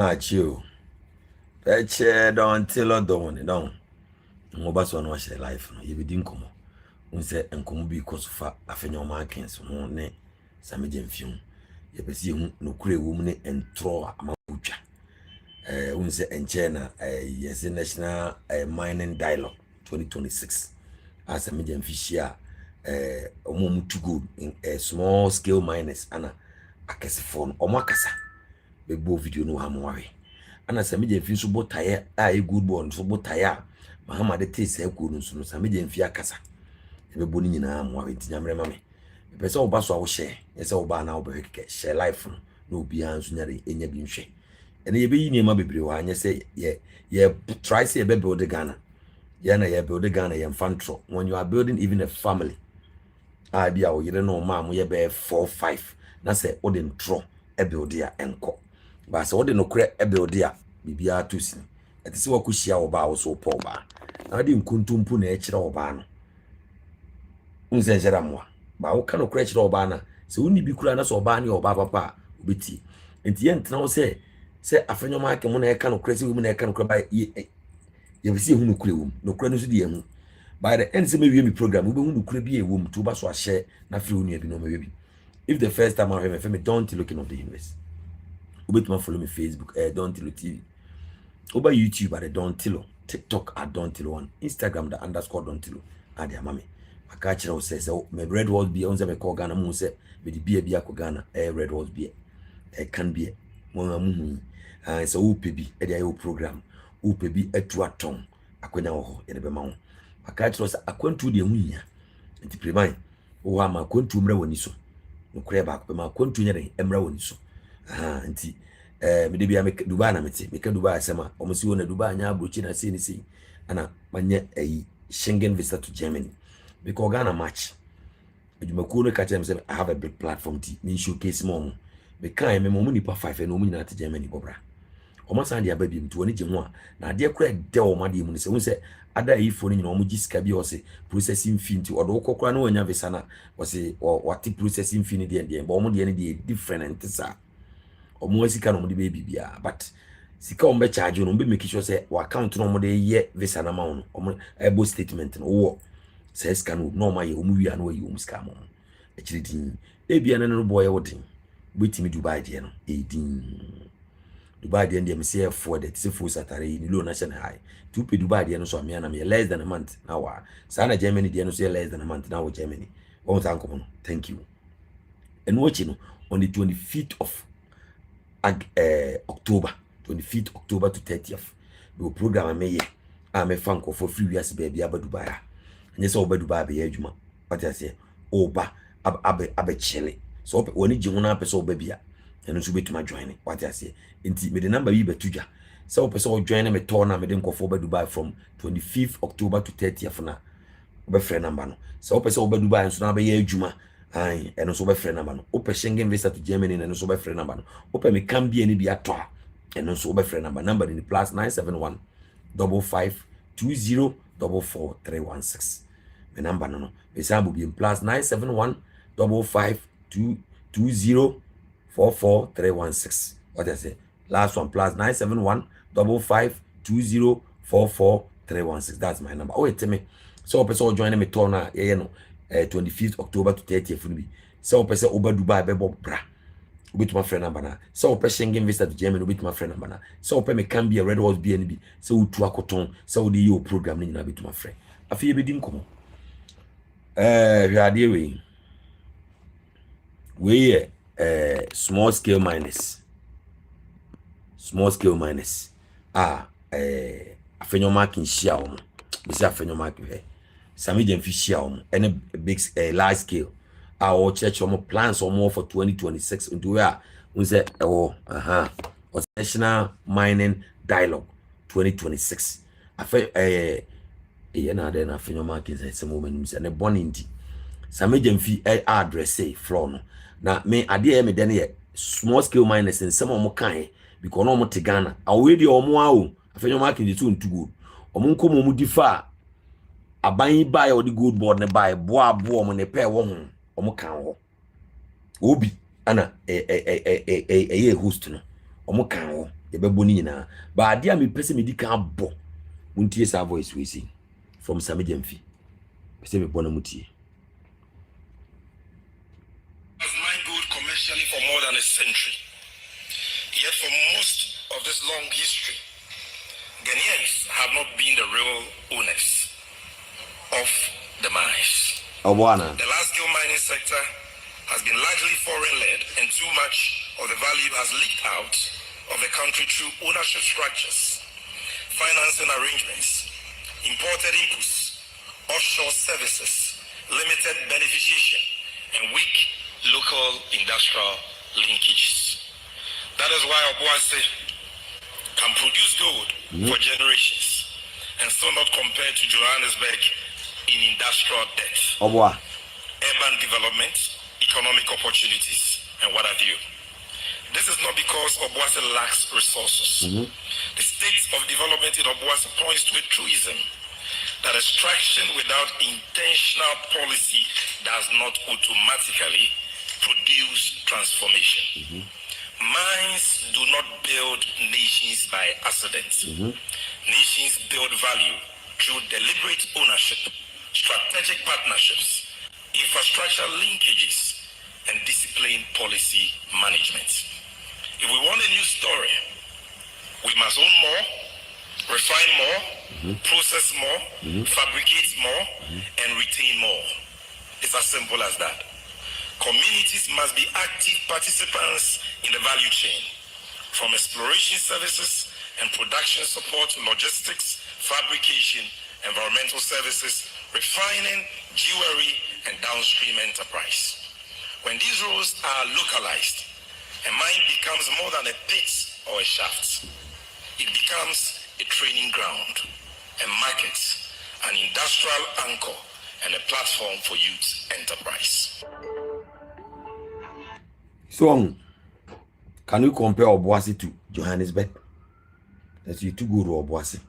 Chill. Peche don't tell her don't down. Ngoba so no share life no. Ye be din komo. Unse enkomo bi kosofa Afenyo Markin so ho ne Sammy Gyamfi. Ye be si hu no kure wo mu ne entro amabutwa. Unse enche na yes national mining dialogue 2026. As Sammy Gyamfi share omo to go in small scale miners ana akesefo no omo akasa. Be bo video no ha mo wawe. Ana Sammy Gyamfi so botaye a good born so botaye mahama de tese ekuru nso no Sammy Gyamfi akasa ebe boni nyina mo awe tinyamre mame pese oba so a wo share yese oba na oba keke share life no obi anso nyare enya bi nhwe ene ye be yi niema bebre wa anya se ye try say be build Ghana na ye build Ghana ye mfantro when you are building even a family bia o yire no ma mo ye be 4-5 na se odin tro e build ya enko ba se odin no kure e build ya bibia tosi etisi wakuhia oba wo so po ba na de nkuntumpu na e kire oba no unse jera moa ba wo kan okura kire oba na se woni bi kura na so oba ne oba papa obeti enti ye ntena wo se Afenyo Markin mo na e kan okura se wo mu na e kan okura ba ye bisi hu no kura wo no kura no so de ye hu by the end se me wie mi program wo be hu no kura bi e wo mu to ba so a share na free woni e bi no me bi if the first time I hear me don't looking of the universe obetuma follow me Facebook don't look TV over YouTube at the Don Tilo, TikTok at Don Tilo 1, Instagram the _ Don Tilo. Adi amame. Makachira says so me red walls be on me call Ghana mu se me di beer ko Ghana red walls be can be mo mu so wo pebi e dey ayo program wo pebi atu aton akwanya ho ye be ma ho. Makachira say akwantu de hunya nti preman wo ama akwantu mra woni so no kure ba ko ma akwantu nyere emra woni so nti me de bia me Dubai na mete me ka Dubai asema o mo si wona Dubai nya abrochi na sei ni sei ana manye Schengen visa to Germany because Ghana match edumaku no ka tell me say I have a big platform ti me showcase mo me kan me mo nipa 5 na o mu nyina to Germany bobra o ma san dia ba bi mto oni je ho a na de kura de o ma de mu ni se won se ada yi fo ni nyina o mu gisika bi o se processing fee nti o do kokora na wanya visa na o se wati processing fee ni de ba o mu de ni de different ntisa omo sika no mo de be bibia but sika o be charge no be make sure say wa account no mo de ye visa na ma no omo ebo statement no wo say sika no no ma ye omo wi an wo ye omo sika mo e kire din e bia na no boy wodin betimi Dubai de no e din Dubai de me say for that say for Saturday ni low national high to pay Dubai de no so me na me less than a month now sana Germany de no say less than a month now Germany one thank you thank you and watching no on the 25th of October 25th October to 30th the program me ye me fan ko for free years baby aba Dubai anya say oba Dubai be adwuma what I say oba abe chele so woni ji ho na pese oba bia eno so betuma join what I say enti me the number yi betudwa so pese o join me to na me de nkofo oba Dubai from 25th October to 30th na oba free number no so pese oba Dubai nso na be ye adwuma eno so be free number no open Schengen visa to Germany eno so be free number no open me can be any bi ato eno so be free number in plus 971 55 20 44 316 me number no be sambu bi plus 971 55 20 44 316 what I say last one plus 971 55 20 44 316 that's my number oh tell me so person join me to na ye no 25th October to 30th be so person over Dubai be bra with my friend number na so person Schengen visa to Germany with my friend number na so person me can be a red horse BNB so we to akoton so the your program ni na be to my friend afi be din komo hwade we small scale miners Afenyo Markin share o be say Afenyo Markin he Sammy Gyamfi share any big large scale our church plans or more for 2026 into where we say national mining dialogue 2026 afa na de na Afenyo Markin say some moment say na born indi Sammy Gyamfi address say floor no na me ade me de na small scale miners in some of kan because no mo te Ghana already omo awo Afenyo Markin dey too good omo nkomo mu difa aban buy or the good board ne buy boa mo ne pay wo ho omo kan ho obi ana host no omo kan ho yɛbɛbɔ ni nyinaa ba ade a mepɛ me di kan bɔ muntie sa voice we see from Sammy Gyamfi pɛ me bɔ na mutie. Has mined gold commercially for more than a century. Yet for most of this long history, Ghanaians have not been the real owners of the mines. The large-scale mining sector has been largely foreign-led, and too much of the value has leaked out of the country through ownership structures, financing arrangements, imported inputs, offshore services, limited beneficiation, and weak local industrial linkages. That is why Obuasi can produce gold for generations and still not compare to Johannesburg in industrial depth, urban development, economic opportunities, and what have you. This is not because Obuasi lacks resources. The state of development in Obuasi points to a truism that extraction without intentional policy does not automatically produce transformation. Mines do not build nations by accident. Nations build value through deliberate ownership, strategic partnerships, infrastructure linkages, and disciplined policy management. If we want a new story, we must own more, refine more, process more, fabricate more, and retain more. It's as simple as that. Communities must be active participants in the value chain, from exploration services and production support to logistics, fabrication, environmental services, refining, jewelry, and downstream enterprise. When these roles are localized, a mine becomes more than a pit or a shaft. It becomes a training ground, a market, an industrial anchor, and a platform for youth enterprise. So, can you compare Obuasi to Johannesburg? That's you too good to Obuasi.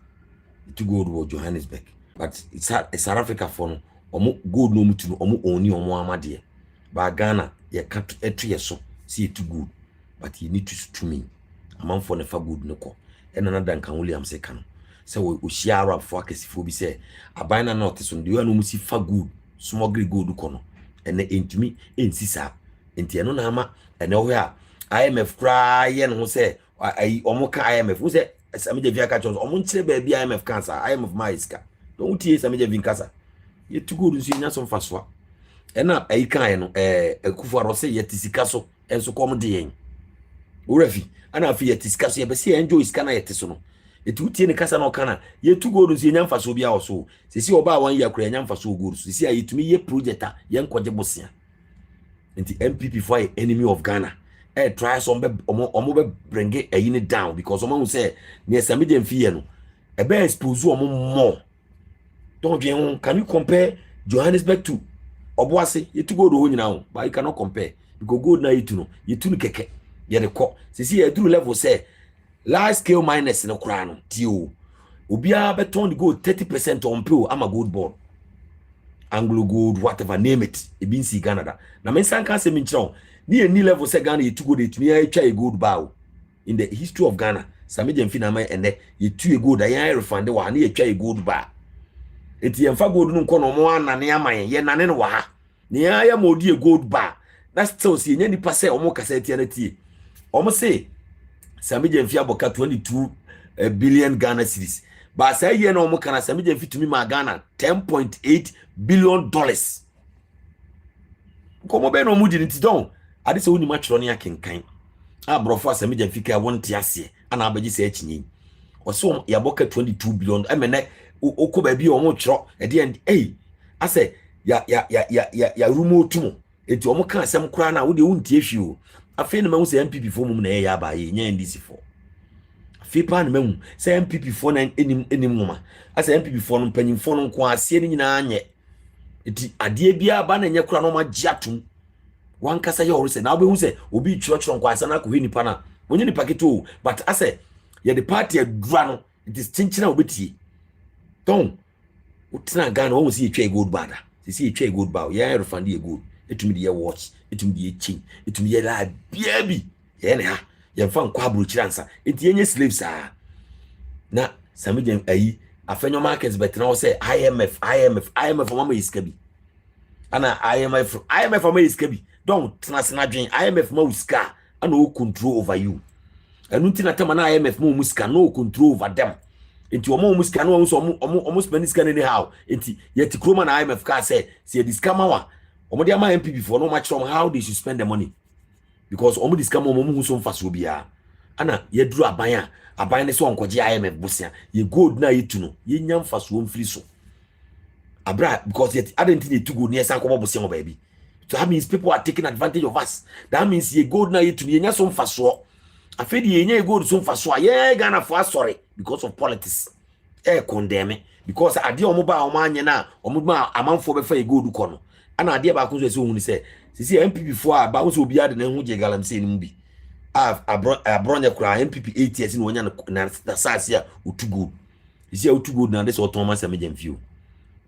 You too good to Johannesburg. But it's South Africa for no. Omo gold no mutu no omo oni omo amade. But Ghana, you can't etri so. See it too good. But you need to me. A man for never good no ko. And another can William say can. So we share up for akesifo bi say abana not so the one no si fa good. Smuggle gold kono. And the intimi insisa. Inti no na ama ene ho a IMF kra ye no say omo ka IMF wo say Sammy Gyamfi aka chon omo nchire ba bi IMF cancer IMF maiska don tie Sammy Gyamfi kasa ye tu go nsu nya so mfasoa ena ayi kan no Akufo aro say ye tisika so enso kom de yen urafi ana afi ye tisika so ye be say enjoy iska na ye tiso no etu tie ne kasa na okana ye tu go nsu nya mfaso bi a so sisi oba wan ya kura nya mfaso go so sisi ayi tumi ye project a ye nkoje bosia nti MPP for enemy of Ghana try some omo be bring it yin down because omo say near Sammy Gyamfi no e be expose omo more. Don't you can you compare Johannesburg to Obuasi? You to go to nyina but you cannot compare because gold na yitu no keke ye de ko sisi e duru level say large scale miners no kra no tio obia be turn the gold 30% on pay ama gold board Anglo Gold, whatever, name it. It means Canada. Now, men san can say me chong. Ni any level say Ghana you to go to me try a gold bow. In the history of Ghana, Sammy Gyamfi na mai ene you two a gold I refund the one try a gold bar. Eti emfa gold no kono mo ana ne amaye ye nane no wa. Ne ya modi a gold bar. That's still see any pass omo kasa tie na tie. Omo say Sammy Gyamfi aboka 22 billion Ghana cedis. But say ye no mo kana Sammy Gyamfi to me ma Ghana $10.8 billion. Komo be no mudi nti don. Ade se woni matchro ne akenkan. A brofo Sammy Gyamfi ka won te ase ana abaji se achinyi. Oso ya boka 22 billion. Emene oko ba bi o mo chro e de ase ya rumo tumo. Eti o mo kan asem kura na wo de won tie hwi o. Afi ne ma wo se MPP fo mum na e ya ba ye nya ndisi fo. Fipa na mahu say MPP for na enim ngoma asa MPP for no panyin for no nko ase ni nyina anye eti ade bia ba na nye kura no ma giatum wan kasa ye orese na obehu say obi chiro nko asa na ko nipa na onye nipa keto but asa ye the party adura no it is chinchina obetie don utina Ghana won si etwa gold bada si etwa gold ba ye refund ye gold etumi de ye watch etumi de ye chain etumi ye la bia bi ye ne ha yɛmfa nkɔ aburokyire ansa enti yenye slaves na Sammy Gyamfi ayi Afenyo markets betena wo say IMF mama iska bi ana IMF mama iska bi don tena sena dwen IMF ma uska ana o control over you enu ntina tema na IMF ma muska no control over them enti omo muska no omo spend iska ne how enti yeti kroma na IMF ka say se diska ma wa omo de ama MP before no match from how they should spend the money because omo diska ma omo hu so mfa so bia ana yeduru aban ne so onkoje IMF bosia ye gold na yitu no ye nyam fa so mfiri so abra because yet identity to go near sanko bosia baby so that means people are taking advantage of us that means ye gold na yitu ye nya so mfa so afedi ye nya gold so mfa so ye Ghana for sorry because of politics condemn because ade omo ba omo anye na omo ba amanfo be fa ye gold ko no ana ade ba ko so hu ni say sisi MPP before ba wo so obi ade na hu je galamsey ni mu bi abronya kura MPP 8 years ni wonya na sase a otugo isi a otugo na de so oton Sammy Gyamfi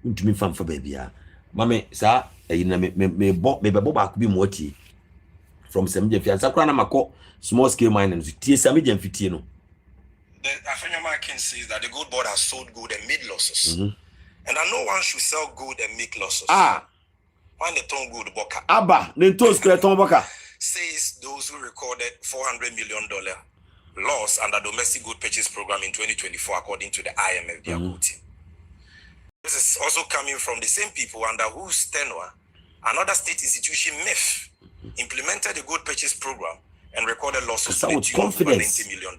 ntumi famfa ba bia mame sa na me bebo ba ko bi mo tie from Sammy Gyamfi ansa kura na mako small scale mining tie Sammy Gyamfi tie no. The Afenyo Markin says that the gold board has sold gold and made losses, and that no one should sell gold and make losses. When the ton gold boka aba ne to square ton boka says those who recorded $400 million loss under domestic gold purchase program in 2024, according to the IMF, their gold team. This is also coming from the same people under whose tenure another state institution, MEF, implemented the gold purchase program and recorded losses to the tune of $90 million.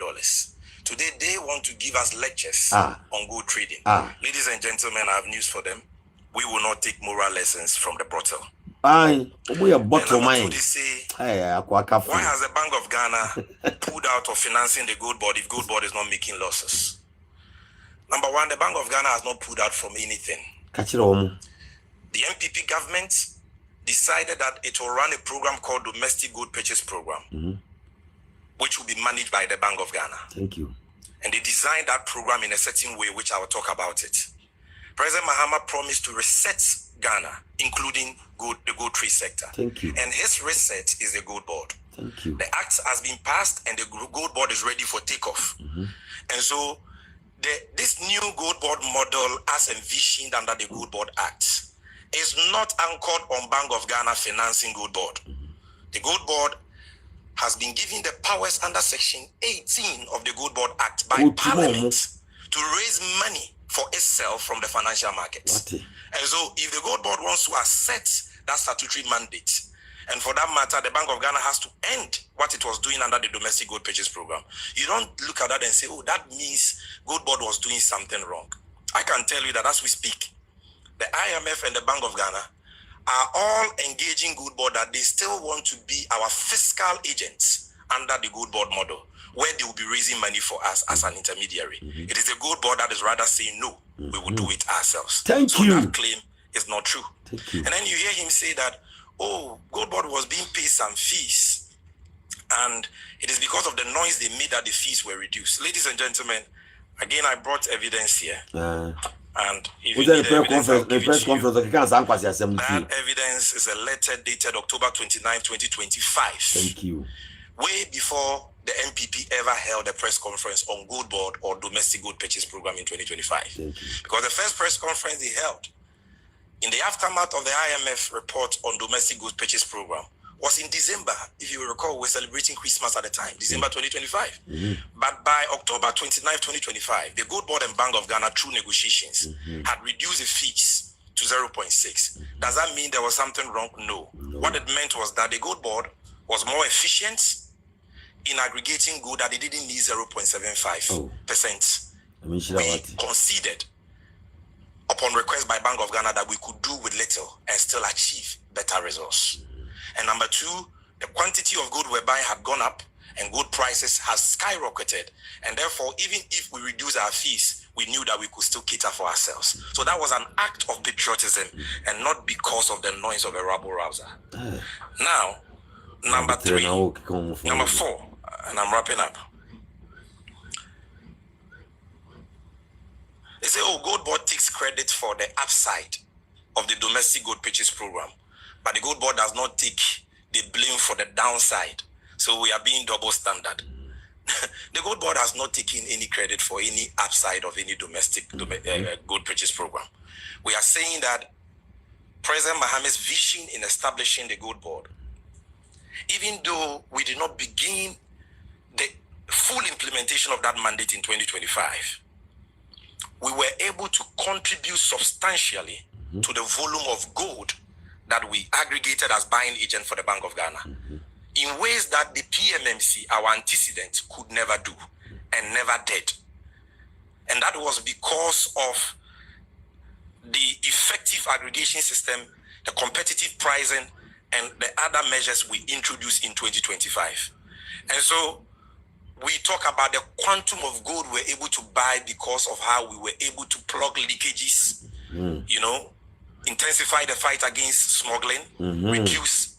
Today, they want to give us lectures on gold trading. Ladies and gentlemen, I have news for them. We will not take moral lessons from the brothel. We are bottom line. Why has the Bank of Ghana pulled out of financing the gold board if gold board is not making losses? Number one, the Bank of Ghana has not pulled out from anything. The MPP government decided that it will run a program called Domestic Gold Purchase Program, which will be managed by the Bank of Ghana. Thank you. And they designed that program in a certain way, which I will talk about it. President Mahama promised to reset Ghana, including the gold trade sector. Thank you. And his reset is the gold board. Thank you. The act has been passed and the gold board is ready for takeoff. And so this new gold board model as envisioned under the Gold Board Act is not anchored on Bank of Ghana financing gold board. The gold board has been given the powers under Section 18 of the Gold Board Act by Parliament to raise money for itself from the financial markets. And so if the gold board wants to accept that statutory mandate, and for that matter, the Bank of Ghana has to end what it was doing under the domestic gold purchase program. You don't look at that and say, oh, that means gold board was doing something wrong. I can tell you that as we speak, the IMF and the Bank of Ghana are all engaging gold board that they still want to be our fiscal agents under the gold board model, where they will be raising money for us as an intermediary. It is the gold board that is rather saying, no, we will do it ourselves. Thank you. That claim is not true. Thank you. And then you hear him say that, oh, gold board was being paid some fees, and it is because of the noise they made that the fees were reduced. Ladies and gentlemen, again, I brought evidence here. And if you need evidence, that evidence is a letter dated October 29, 2025. Thank you. Way before the MPP ever held a press conference on gold board or domestic gold purchase program in 2025. Thank you. Because the first press conference they held in the aftermath of the IMF report on domestic gold purchase program was in December. If you recall, we're celebrating Christmas at the time, December 2025. But by October 29, 2025, the Gold Board and Bank of Ghana, through negotiations, had reduced the fees to 0.6. Does that mean there was something wrong? No. What it meant was that the Gold Board was more efficient in aggregating gold, that they didn't need 0.75%. We conceded upon request by Bank of Ghana that we could do with little and still achieve better results. And number two, the quantity of gold we're buying had gone up and gold prices has skyrocketed. And therefore, even if we reduce our fees, we knew that we could still cater for ourselves. So that was an act of patriotism and not because of the noise of a rabble-rouser. Now, number four, and I'm wrapping up. They say, oh, Gold Board takes credit for the upside of the domestic gold purchase program, but the Gold Board does not take the blame for the downside. So we are being double standard. The gold board has not taken any credit for any upside of any domestic gold purchase program. We are saying that President Mohammed's vision in establishing the gold board, even though we did not begin the full implementation of that mandate in 2025, we were able to contribute substantially to the volume of gold that we aggregated as buying agent for the Bank of Ghana in ways that the PMMC, our antecedent, could never do and never did. And that was because of the effective aggregation system, the competitive pricing, and the other measures we introduced in 2025. And so we talk about the quantum of gold we're able to buy because of how we were able to plug leakages, you know, intensify the fight against smuggling, reduce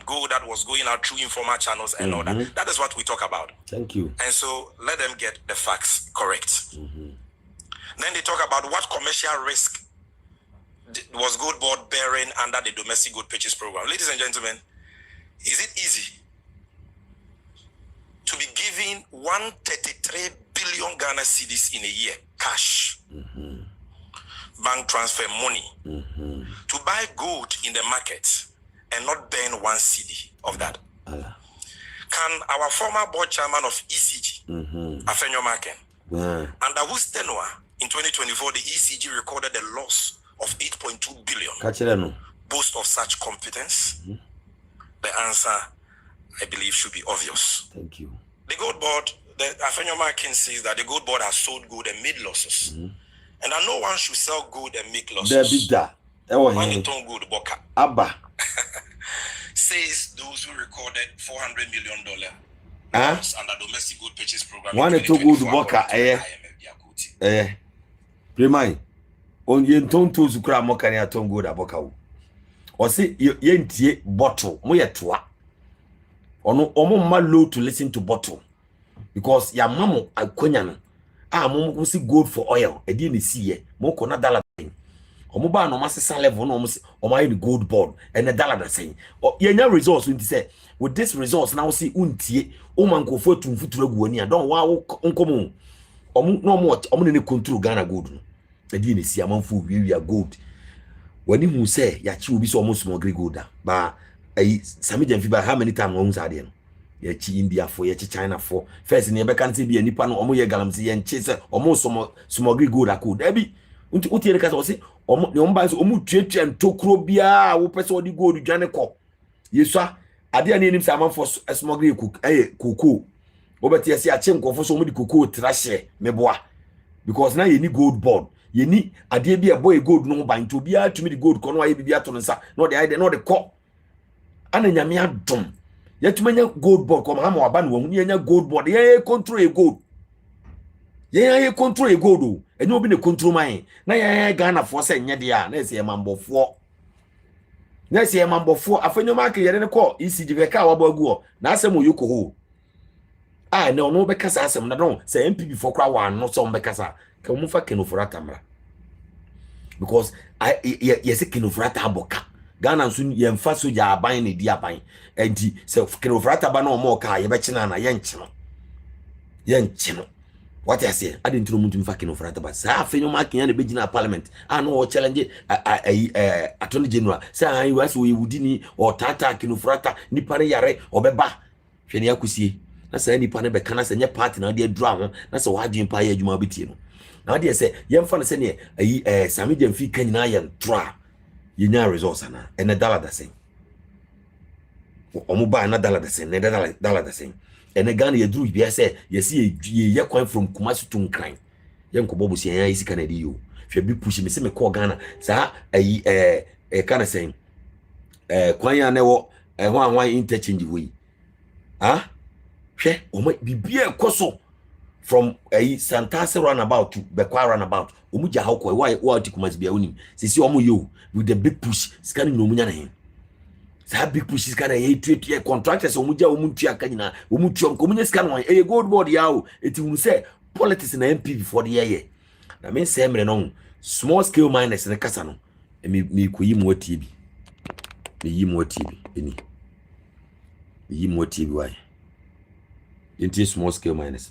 gold that was going out through informal channels and all that. That is what we talk about. Thank you. And so let them get the facts correct. Then they talk about what commercial risk was gold board bearing under the domestic gold purchase program. Ladies and gentlemen, is it easy to be giving 133 billion Ghana cedis in a year, cash, bank transfer money, to buy gold in the market and not burn 1 cedi of that? Can our former board chairman of ECG, Afenyo Markin, under whose tenure in 2024 the ECG recorded a loss of 8.2 billion, boast of such competence? The answer, I believe, should be obvious. Thank you. The gold board, the Afenyo Markin says that the gold board has sold gold and made losses, and that no one should sell gold and make losses. Gold boka. Abba says those who recorded $400 million loss under domestic gold purchase program. One to gold boka Remai on yenton to zukra mokani aton gold aboka. Or say yentie bottle moyetwa. Ono omo low to listen to bottle because ya mamu akonya no momo see gold for oil e di ne siye mo ko na dollar omo ba no masesa level no omo ayi gold board and the dollar the same yenya results we say with this results now see untie o man ko fo tumfuturo gu ani don wa nkomo omo ne control Ghana gold no e di ne siya manfo wiya gold wani hu say ya chi obi so omo smuggle gold ba Sammy Gyamfi by how many times on Sadian? Ye chi India for ye chi China for first in your can see be any pan or ye galamsi and chase almost some smuggle good a could debbie. Uti the say or buys omu and tokrobia who press all the gold to Janico. Yes, sir. I didn't need him someone for a smuggle cook, cuckoo. But yes, I chenko for so many cuckoo trash me bois. Because now you need gold board. You need a dear be a boy gold no bind to be to me the gold corner I be at on the not the idea, not the cop. Ana nyame adom yetumanya gold board kom hama waba no hu yenya gold board ye control e gold ye control e gold o enye obi ne control man na ye Ghana for say nye de a na ese mambofo Afenyo Markin ye ne ko ECG be ka waba agu o na asem oyoko ho na ono be kasa asem na don say MPP for kwa wan no so be kasa ka mu fa kenofurata mra because ye se kenofurata aboka Ghana soon yemfa so ja aban ne di aban enti se kenofrata ba no mo ka ye be china na yenchino what I say I didn't know mutum fa kenofrata ba sa Afenyo Markin ya ne be gina parliament no o challenge attorney general say an was we wudini o tata kenofrata nipa ne yare obeba hwe ne akusie na say nipa ne be kana say nye party na de adura ho na say wadwen pa ye adwuma betie no na de say yemfa ne say ne Sammy Gyamfi kanyina ye ntra yenya results ana ene dollar the same omo ba na dollar the same ne dollar the same ene Ghana ye duru bia say yesi ye kwan from Kumasi to Nkran ye nkobobo si yan isi Canada yo hwe bi push me se me call Ghana sa kana say kwan ya ne wo hwan interchange we hwe omo bibia ekoso from Santase runabout to Bekwa runabout omu ja hawko wa Kumasi bia onim sisi omo yo with the big push scanning no munya na hin sa big push scanner ye tweet contractors omu ja omu tua kanyina omu tuom ko munya scan wan gold board yawo eti say politics na MP for the year na me say mre no small scale miners ne kasa no me koyi mo tie bi me yi mo tie bi eni me yi mo tie bi why into small scale miners.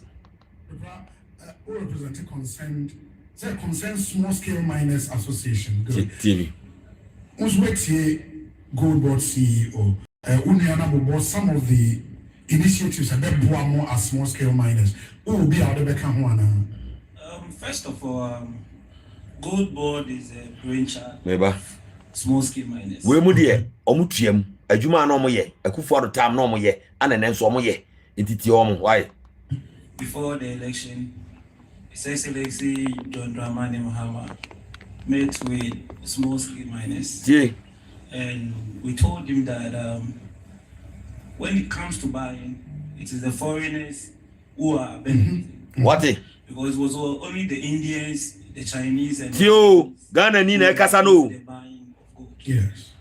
All representing concerned small scale miners association. TV. Gold Board CEO, some of the initiatives and then more as small scale miners. Who will be out of the Kahuana? First of all, Gold Board is a brainchild. Maybe Small scale miners. We mudie, omutiam, a Juma no more, a coup for the time no more, and an answer more ye. Why? Before the election, His Excellency John Dramani Mahama met with small scale miners. Yeah. And we told him that when it comes to buying, it is the foreigners who are benefiting. What? Because it was only the Indians, the Chinese, and Ghana Nina Casano. The buying of gold. Yes.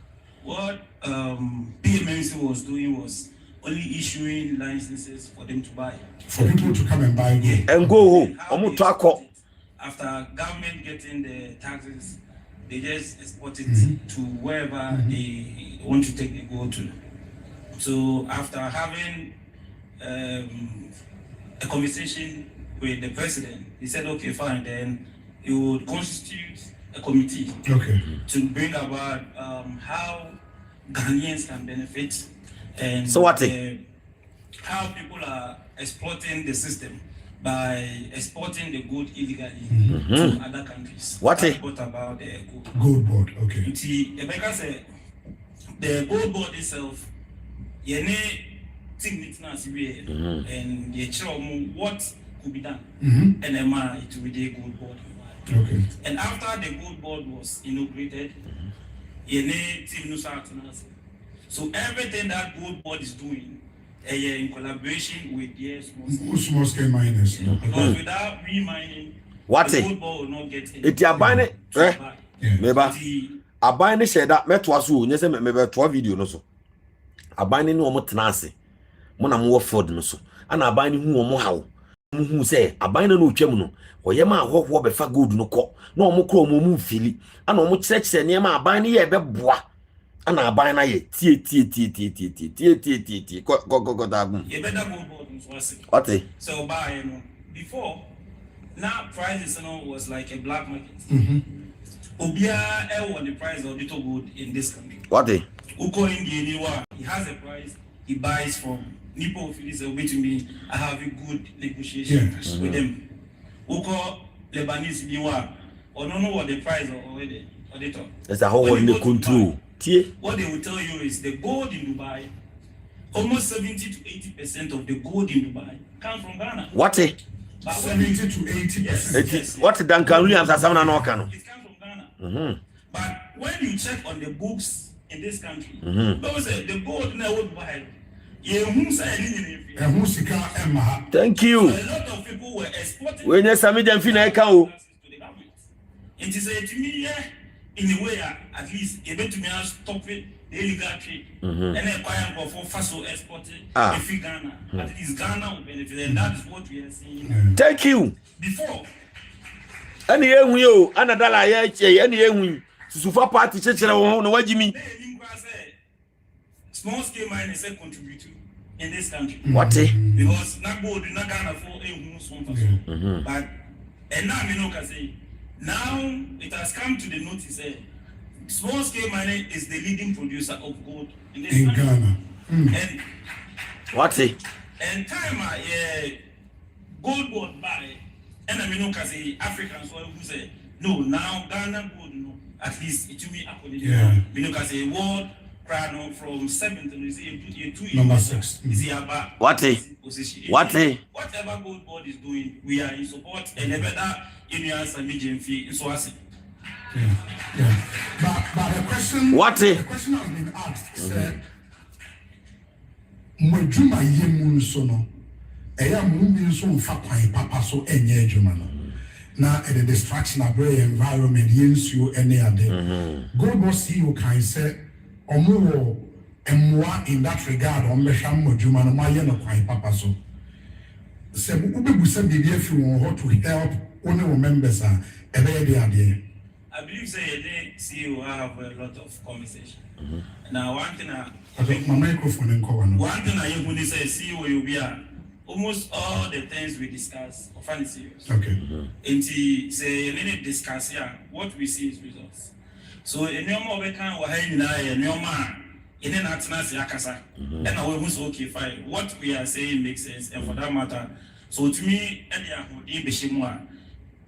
What PMNC was doing was only issuing licenses for them to buy. For people to come and buy gold. And go home. After government getting the taxes, they just export it to wherever they want to take the gold to. So after having a conversation with the president, he said, okay, fine, then he would constitute a committee to bring about how Ghanaians can benefit and so what how people are exploiting the system by exporting the gold illegally to other countries. What about the Gold Board? Okay. You see, the Gold Board itself, and what could be done, and it will be a Gold Board. Okay. And after the Gold Board was inaugurated, so everything that Gold Board is doing, in collaboration with the small scale miners. Because without re-mining, the Gold Board will not get it. It's a buying it. Maybe a buying share that met was who, yes, maybe 12 video no so. A buying no more tenacity. Mona more Ford no so. And a buying who more how. Who say a buying no chemuno. Or yama what be for good no cock. No more crow mo fili. And no more church and yama buying ye be bois. And I buy na ye go that. You better Gold Board was it. What? So buy before now prices was like a black market. Obia won the price of little gold in this country. What? Uko India, he has a price, he buys from Nipo Phillips will be to me. I have a good negotiation with them. Uko Lebanese Niwa, or no know what the price already or they talk. There's a whole in the control. What they will tell you is the gold in Dubai, almost 70 to 80% of the gold in Dubai comes from Ghana. What? 70 to 80%. Yes. What Duncan Williams has someone It comes from Ghana. But when you check on the books in this country, those the gold in the world Dubai, thank you. So a lot of people were exporting. When you Sammy Gyamfi na eka o. It is a to me in a way at least able to me stop it the illegal trade and then buy for faso exporting if Ghana. At least Ghana will benefit, and that is what we are seeing. Thank you. Before. Any ehun yo, anadala ya che, any ehun. Susufa party chechere wo no wajimi. Small scale miners contribute in this country. What? Because not gold, not Ghana for a small person. But and now me no can say now it has come to the notice. Small scale mining is the leading producer of gold in this country. Ghana. And what? And time Gold Board buy and I mean no can say Africans who say no now Ghana gold no at least it will be according to me no can say world crown from 7th to number 6 is about what? Whatever Gold Board is doing, we are in support and better in Sammy Gyamfi in Swasi. But the question, the question has been asked said, Mwejuma yemu so no, eya mumi so mfa kwan papa so enye ejuma no. Na the distraction of the environment yensu any ade. Gold Board CEO can say omo emwa in that regard on mehwa mwejuma no maye no kwan papa so. Se ubebusa bibi afi won how to help only members are ebe I believe say the CEO have a lot of conversation. Now one thing my microphone in cover. One thing I hear say CEO will be almost all the things we discuss are funny serious. Okay. And say any discuss here, what we see is results. So in your more we can in your man in an atnas yakasa. And I was okay fine. What we are saying makes sense, and for that matter, so to me,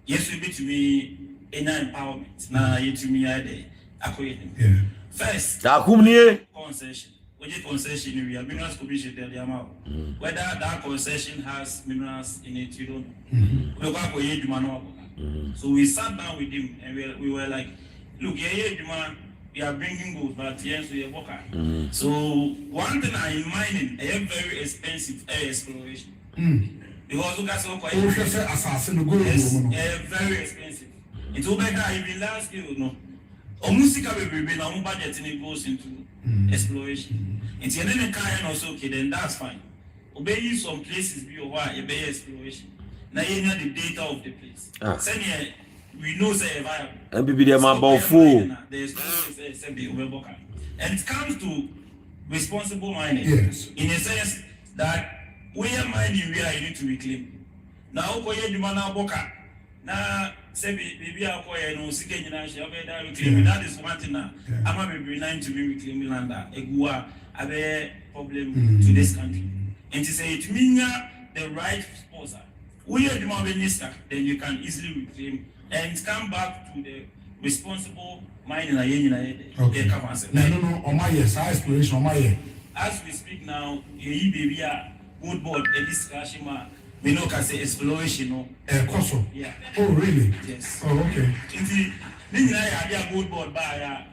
yes, we be to me in empowerment. Now you to me I first concession. Concession we have minerals commission there whether that concession has minerals in it, you don't know. So we sat down with him and we were like, look, we are bringing gold, but yes, we are working. So one thing in mining, I have very expensive air exploration. Because look at so quite very expensive. It's over there even last year, no. Omusika we now budget and it goes into exploration. It's any kind also okay, then that's fine. Obey some places be why obey exploration. Now you know the data of the place. Send here we know say viable. And be them about fool. There's no say be overboard. And it comes to responsible mining. Yes. In a sense that we are mining where you need to reclaim. Now go here now boka. Now say baby I no sike nyina she obeda reclaim. That is one thing now. I'm a be 9 to be reclaiming land. Egua a problem to this country. And to say it means the right sponsor. We are the minister, then you can easily reclaim and come back to the responsible mining. Okay. No, on my yes, exploration on my year. As we speak now, baby good board a discussion we know can say exploration Koso. Yeah. Oh really? Yes. Oh okay. I good board by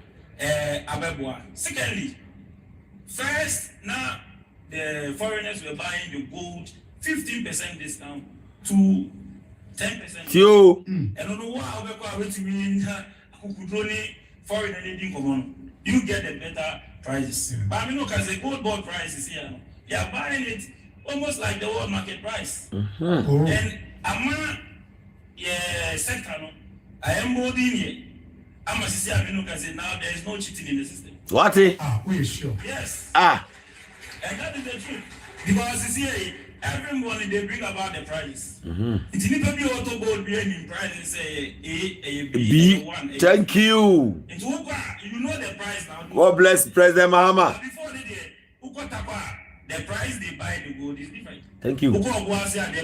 Abebwa. Secondly, first now the foreigners were buying the gold 15% discount to 10%. Yo. And I don't know why I went to me could only foreign anything come on. You get the better prices. Yeah. But I mean, look, as a gold board price is here. You are buying it almost like the world market price. Oh. And I'm sector. I am boarding here. I'm a sister. I mean, look, as now there is no cheating in the system. What? We sure. Yes. And that is the truth. Because you see, every morning they bring about the price. It's not be auto gold being in price and say A, B, A1. Thank you. It's you know the price now. God bless President Mahama. Before the price they buy the gold is different. Thank you. The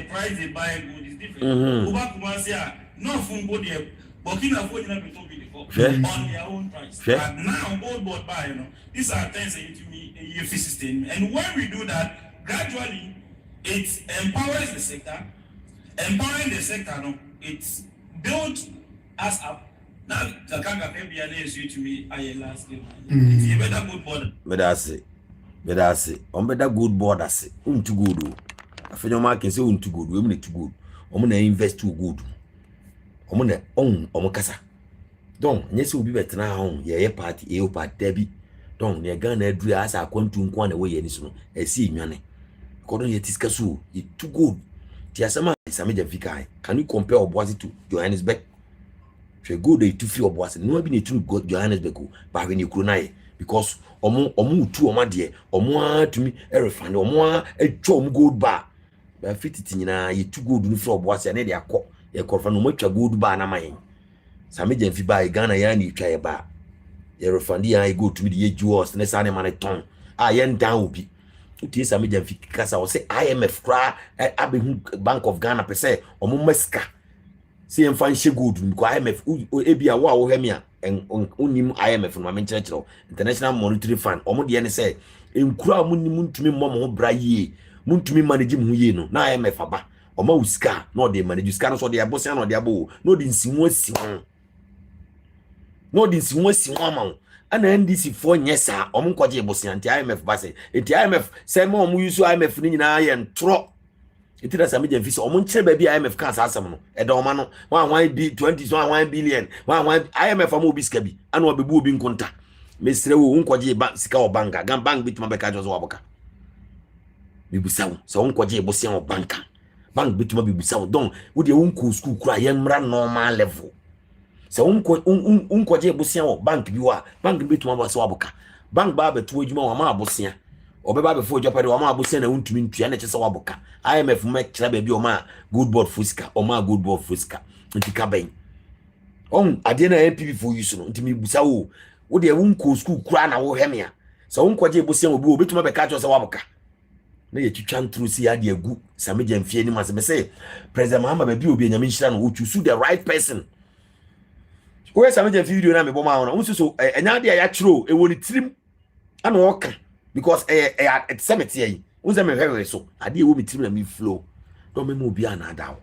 price they buy gold is different. No from gold there. Burkina Faso on their own price. But now gold board buy, these are things that you to system. And when we do that, gradually it empowers the sector. Empowering the sector, it builds us up. Now the Kanga PBA is you to me I last game. It's a better good board. But that's it. On better good board as it. Too good. Afenyo Markin say too good. We need too good. I'm gonna invest too good. I'm gonna own kasa. Don't yes will be better now. Yeah, party, a party, Debbie. Don't near Ghana do as I want to inquire away any soon. I see money. According to Tiskasu, it's too good. Tiasama is a major vicar. Can you compare Obuasi to Johannesburg? She go there to feel Obuasi. No be need to go Johannesburg, but when you cry because omu two oma dear, omo to me a refund, omo a chom gold bar. But fit it in you too good to feel Obuasi and they are caught. You call for no much a good bar na mine. Sammy Gyamfi buy Ghana yani try a bar. You refund I go to the jewels and the sun man a tongue. I am down be. It is Sammy Gyamfi kasa or say IMF cry at Abbey Bank of Ghana per se or Mumeska. See and find she good because IMF Abia wow hemia and unim IMF from my church International Monetary Fund. Omo say in crowd mun to me mom braye mun to me manage him ye no na IMF aba. Omo uska no dey manage uska so dey abosia no dey abo no dey nsimu asimu. No dey nsimu asimu ama. Ana NDC for nyesa omo kwaje abosia anti IMF ba say enti IMF say mo omo use IMF ni nyina ye ntro. Iti da Sammy Gyamfi omo nkyere ba bi IMF kan asam no e da oma no 1 billion 1 IMF am obi sika bi ana obebu obi nkonta mesire wo nkwaje ba sika o banka gan bank bituma be ka jo so waboka bibusawo so nkwaje abosia o banka bank bituma bibusawo don wo de wonko school kura ye mra normal level so unkwaje abosia o bank bi wa bank bituma ba so waboka bank ba beto adwuma wa ma abosia obeba before japade o ma abusen na untumi ntua na kyese waboka IMF ma kira ba bi o ma good board fusika o ma good board fusika ntika ben on ade na MPP for use no ntimi busa wo de wunko school kura na wo hemia so wonko je busen obi obetuma be ka kyese waboka na ye twitwa ntru si ade agu Sammy Gyamfi ni maseme say president Mahama ba bi obi nyame nhira no wo choose the right person. Where Sammy Gyamfi video na me boma ho no so enya de ya kyero e woni tirim ana oka because at cemetery yi unze me hwewe so ade e wo me tirim na me flow do me mo bia na adawo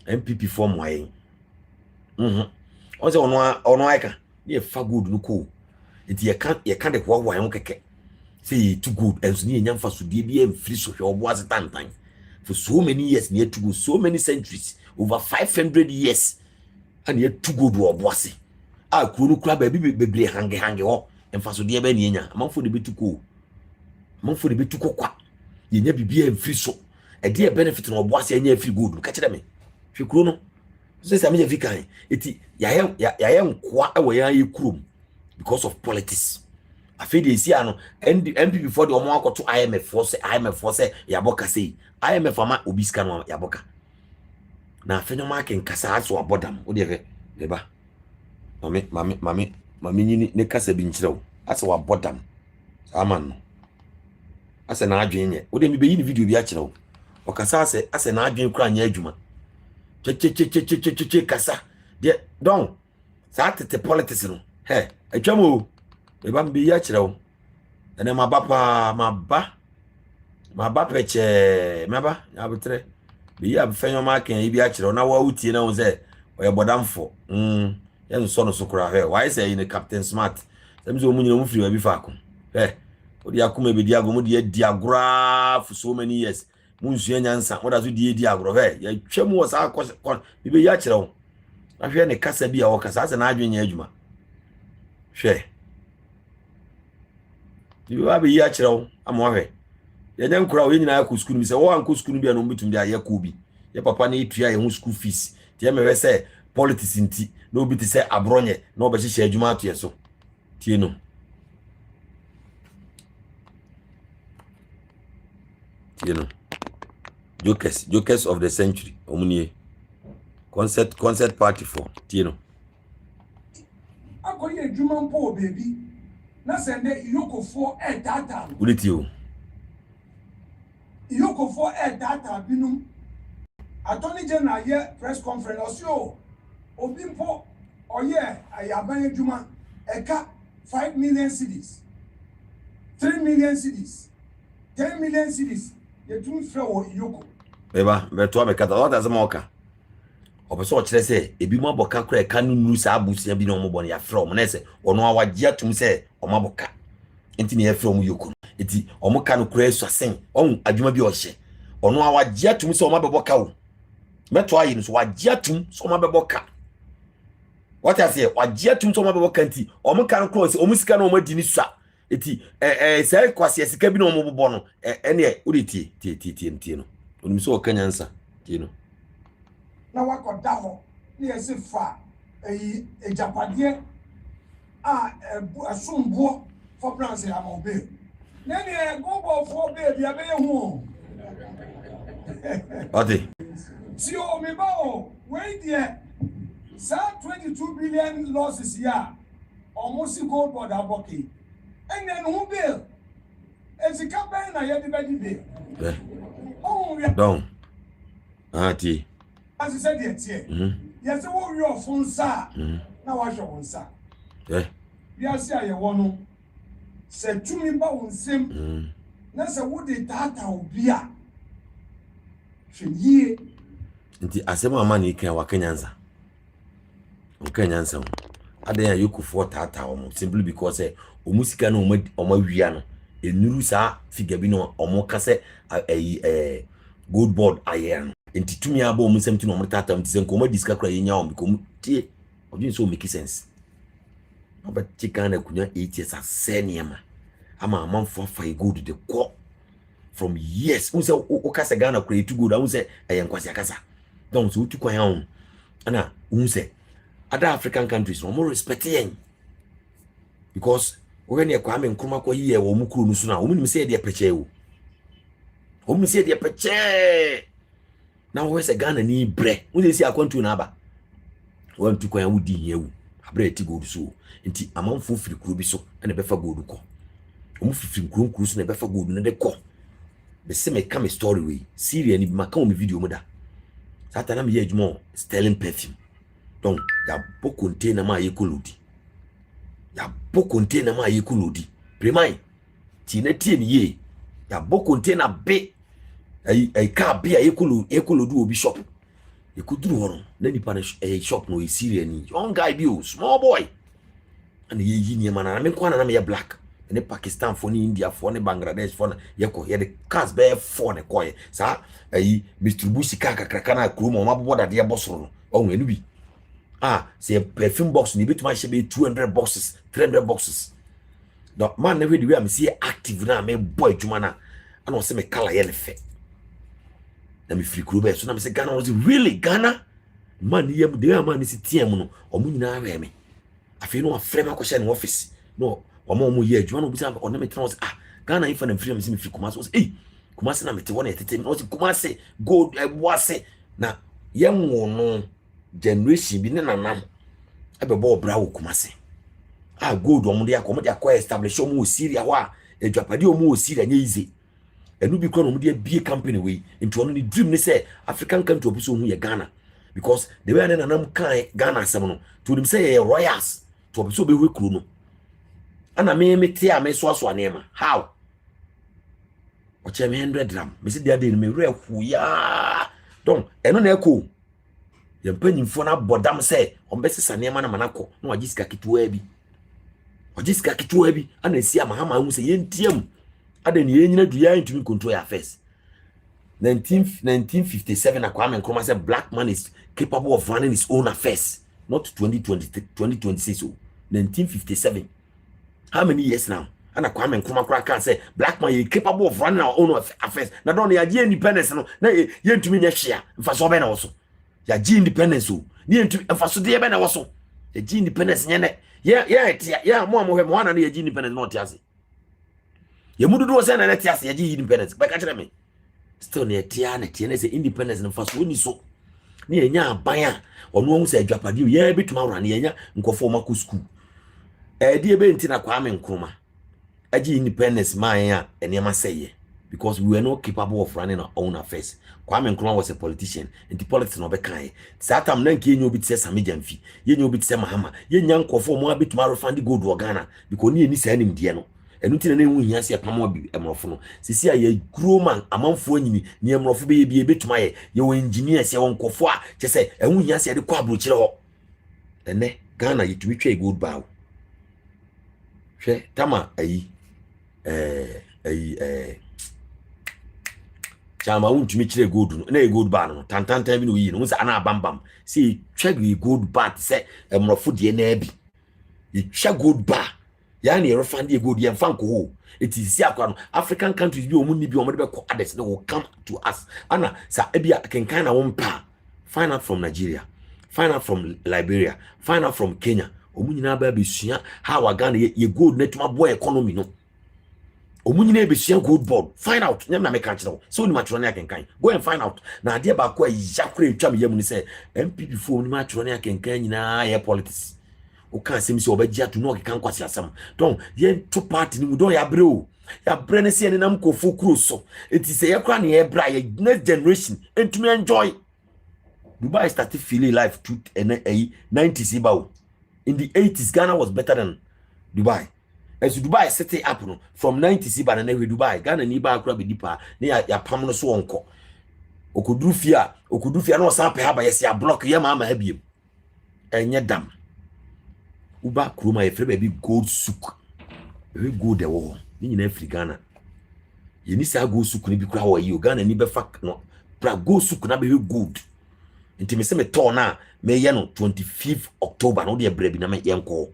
MPP form waye onse ono aika ye fa good no ko enti ye ka de kwa waye ho keke say too good enso ni nyamfa so die bia mfiri so hwe obo asetantan for so many years ni too good, so many centuries, over 500 years and yet too good obo ase a kuru kura ba bi bebre hange ho emfa so die ba ni nya amanfo de betuko amanfo de betuko kwa ye nya bibia mfiri so e de benefit no obo ase nya free good ka kire me hwe kuro no so say me fikan eti ya nkwa e wo ya yekurum because of politics. Afedi esi ano MPP before the omo akoto IMF force yaboka sei IMF ama obiska no yaboka na Afenyo Markin kasa aso abodam wo de beba mami nyini ne kasa bi nkyerɛw asa wa bodam aman no asa na adwen nye wo de mi be yi ni video bi akyerɛw o kasa asa na adwen kura nya adwuma che kasa de don sa tete politics no he atwam eba mbe ya kyerɛw ene maba peche maba abutre bi ya Afenyo Markin yi bi akyerɛw na wa utie na wo se oye bodamfo yen so no sokora he why say in Captain Smart semzo omunyina mu firi wa bi faako he odi akoma be di agomo di agora for so many years munsu nyansa moda so di agoro he ya twam wo sa bi be ya kyerɛw na hwe ne kasa bi a wo kasa asa na adwen nya adwuma hwe you have a year chiro amwe ye nyan kura wo nyina akọ school bi se wo anko school bi a no bitum dia yakọ bi ye papa na etua ye hu school fees tie me we se politics nti no bi ti se abronye na obe hye adwuma ato ye so tie no jokers of the century omunie concert party for tie no akoye adwuma mpo baby na sende iyokofo data ulitio iyokofo data binum attorney general ye press conference osio obi mpo oye ayaban adwuma eka 5 million cedis 3 million cedis 10 million cedis ye tun fe wo iyoko beba beto abekata what does moka opeso kire se ebi mo aboka kura eka nunu sa abusia bi na omo bo na ya from na se ono awaje atum se omo aboka enti na ya from yoko enti omo ka no kura esu asen on adwuma bi o hye ono awaje atum se omo abeboka wo meto ayi no so waje atum se omo abeboka what I say waje atum se omo abeboka enti omo ka no kura se omo sika na omo di ni sua enti se kwase sika bi na omo bobo no ene odi tie no onimi so okanyansa tie no na wakoda ho na yesi fa ejapade a asumbo for branch amobe na ni go for baby abeye hu ade si o me ba o we there sa 22 billion losses here almost gold board aboki and then who bill ezika ben na ye de be bill oh we don ati as you said here yes wo wi ofun sa na wa hwe won sa bi asi aye wono se tumi ba won sem na se wo de tata obi a hweye nti asema ama ni kan wa kanyanza adan ya yokufo tata omo simply because omusika no omo wia no enuru sa figure bi no omo kase good board ayen enti tumi aba omo sem ti no omo tata nti se nko diska kra yenya o because tie odin so make sense aba chicken na kunya 8 years aseniema ama amanfo afa good de ko from years unse o kasa Ghana kra etu good unse kwasi akasa don so utu kwa yan ana unse other African countries no more respect yen because When you come and come up here, or Mukurusuna, woman say dear Peche. Woman say dear Peche. Now, where's a gun and need bread? When they say I want to Naba, want to go and would you. A bread to go so. Until a month full for the Krubiso and a better go to call. From Krum Cruise and a better good and a call. The same come a story way. Syria and my come video mother. Satanam yet more sterling perfume. Don't ya book container my ecoludi. Ya book container my ecoludi. Premine. Tinetin ye. Ya book container be a car be a ecolodu will be shop. You could do one. Then you punish a shop no Syrian. Young guy be small boy. And ye man, I mean, one and black. And the Pakistan for India for the Bangladesh for Yako here the cars bear for the coy. Sir, Mr. Busika Krakana Krum or Mabwa dear boss. Oh, maybe. Say a perfume box, and bit my should be 200 boxes, 300 boxes. The man never do I'm see active now, me boy Jumana. I don't say me color effect. Let me free crew so I'm say Ghana was really Ghana. Man, the man is a TM or Munina me. I feel no frame a question office. No. Omo ye adwuma no bisa on me trans Ghana if na free am se me free Kumasi was Kumasi na mete wona etete no Kumasi gold wase na ye no generation bi ne nanam ebebo bra wo Kumasi gold omo de akomo de akwa establish omo Syria ho a adwapade omo Syria nya easy enu bi kro no de bie company we into ono ni dream ni say African country obuso hu ye Ghana because the way na nanam kan Ghana asem no to them say royals to obuso be we kro no ana me tia me so nema how oche me 100 gram me se dia de me re hu ya don eno na eko ye mpanyimfo na bodam se ombesesa nema na manako na wagisika kituwa bi ana si amahama hu se yentiam ada ne yenyina dua intumi control ya first 1957 Kwame Nkrumah said black man is capable of running his own affairs not 2026 1957. How many years now? And a Kwame Nkrumah can say black man is capable of running our own affairs. Now don't you independence no? Na you to me next year. For so ben also. Ya G independence so. You to for so dey ben also. The G independence nyene. Yeah mo na G independence not yase. Ye mudu do say na net yase ya G independence. Ba ka kire me. Still na tia na say independence no for so ni so. Ni enya aban a ono hu say adwapade ye bituma wura na enya nkofo mako school. Die be nti na Kwame Nkrumah agi independence man ya enema say because we were not capable of running our own affairs. Kwame Nkrumah was a politician and politics no be kan satam na nke enyo bi tse Sammy Gyamfi yenyo bi tse Mahama yenya nkofo mo abituma refund gold wo Ghana because ni sa nim die no enu ti na ehu hia se pamo bi emrofo no sisi a ye grow man amanfo anyini ni emrofo be ye betuma ye wo engineer se wo nkofo a che se ehu hia se de kwa bro kire ho ene Ghana yitumi twa gold bar tama chama untumi kire gold no na gold bar no tantantan bi no yi no nsa ana bambam see twagi gold bar se emrofo de na abi yi twa gold bar ya na refund gold ye mfa nko it is see akwa no African countries bi omu ni bi omo de be ko others they will come to us ana sa ebia kenkan na wompa find out from Nigeria, find out from Liberia, find out from Kenya. Omunyina ba besua how Ghana ye gold netuma boy economy no. Omunyina besua gold board. Find out. Nyam na make kan kire. So ni matro na kenkan. Go and find out. Na ade ba ko yakure ntwa me yamu ni say MPP fo ni matro na kenkan nyina ye politics. O kan sem se obagia to no kan kwasi asam. Don ye to party ni mu don ya bre o. Ya bre ne se ne nam ko fo kuro so. Eti se ye kra na ye bra ye next generation entumi enjoy. Dubai started feeling life to 90s about. In the 80s, Ghana was better than Dubai. As Dubai set it up from 90s and then Dubai, Ghana ni ba akura be deeper. Ni ya pamno so onko. Okudufia no sampe haba yes ya block ya mama hebiem. Enye dam. Uba kroma e frebe bi gold souk. Be gold de wo. Ni nyina Afri Ghana. Ye ni sa gold souk ni bi kura wo yi Ghana ni be fak no. Pra gold souk na be gold. Nti me se me to na me ye no 25th October no de brebi na me yenko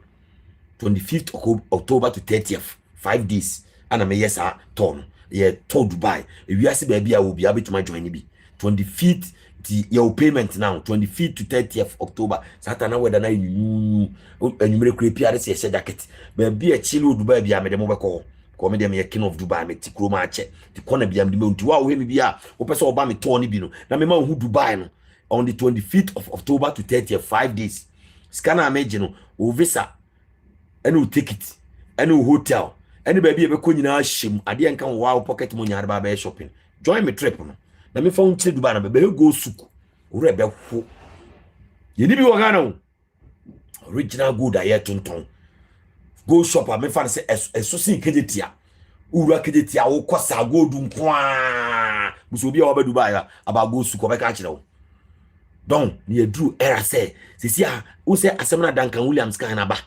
25th October to 30th 5 days ana me yes a to no ye to Dubai e wiase ba bia wo bia betuma join bi 25th your payment now 25th to 30th October satana weda na enumere creepy are say jacket be a chilo Dubai bia me dem obekọ ko me dem ye king of Dubai me ti kroma ache ti kona bia me nti wa wo he me bia wo pese oba me to ni bi no na me ma hu Dubai no on the 25th of October to 30th 5 days scanner amage no o visa and o ticket and o hotel and baby e be ko nyina hyem ade enka wo pocket money arba be shopping join me trip no na me fa unchi Dubai na be go suku ore be ho ye ni bi wo Ghana original good aye tonton go shop me fa say eso sin kejetia ura kejetia wo kosa gold nko buso bi a wo be Dubai aba go suku be ka kire wo don ni edru era say sisia wo say asem na Duncan Williams kan na ba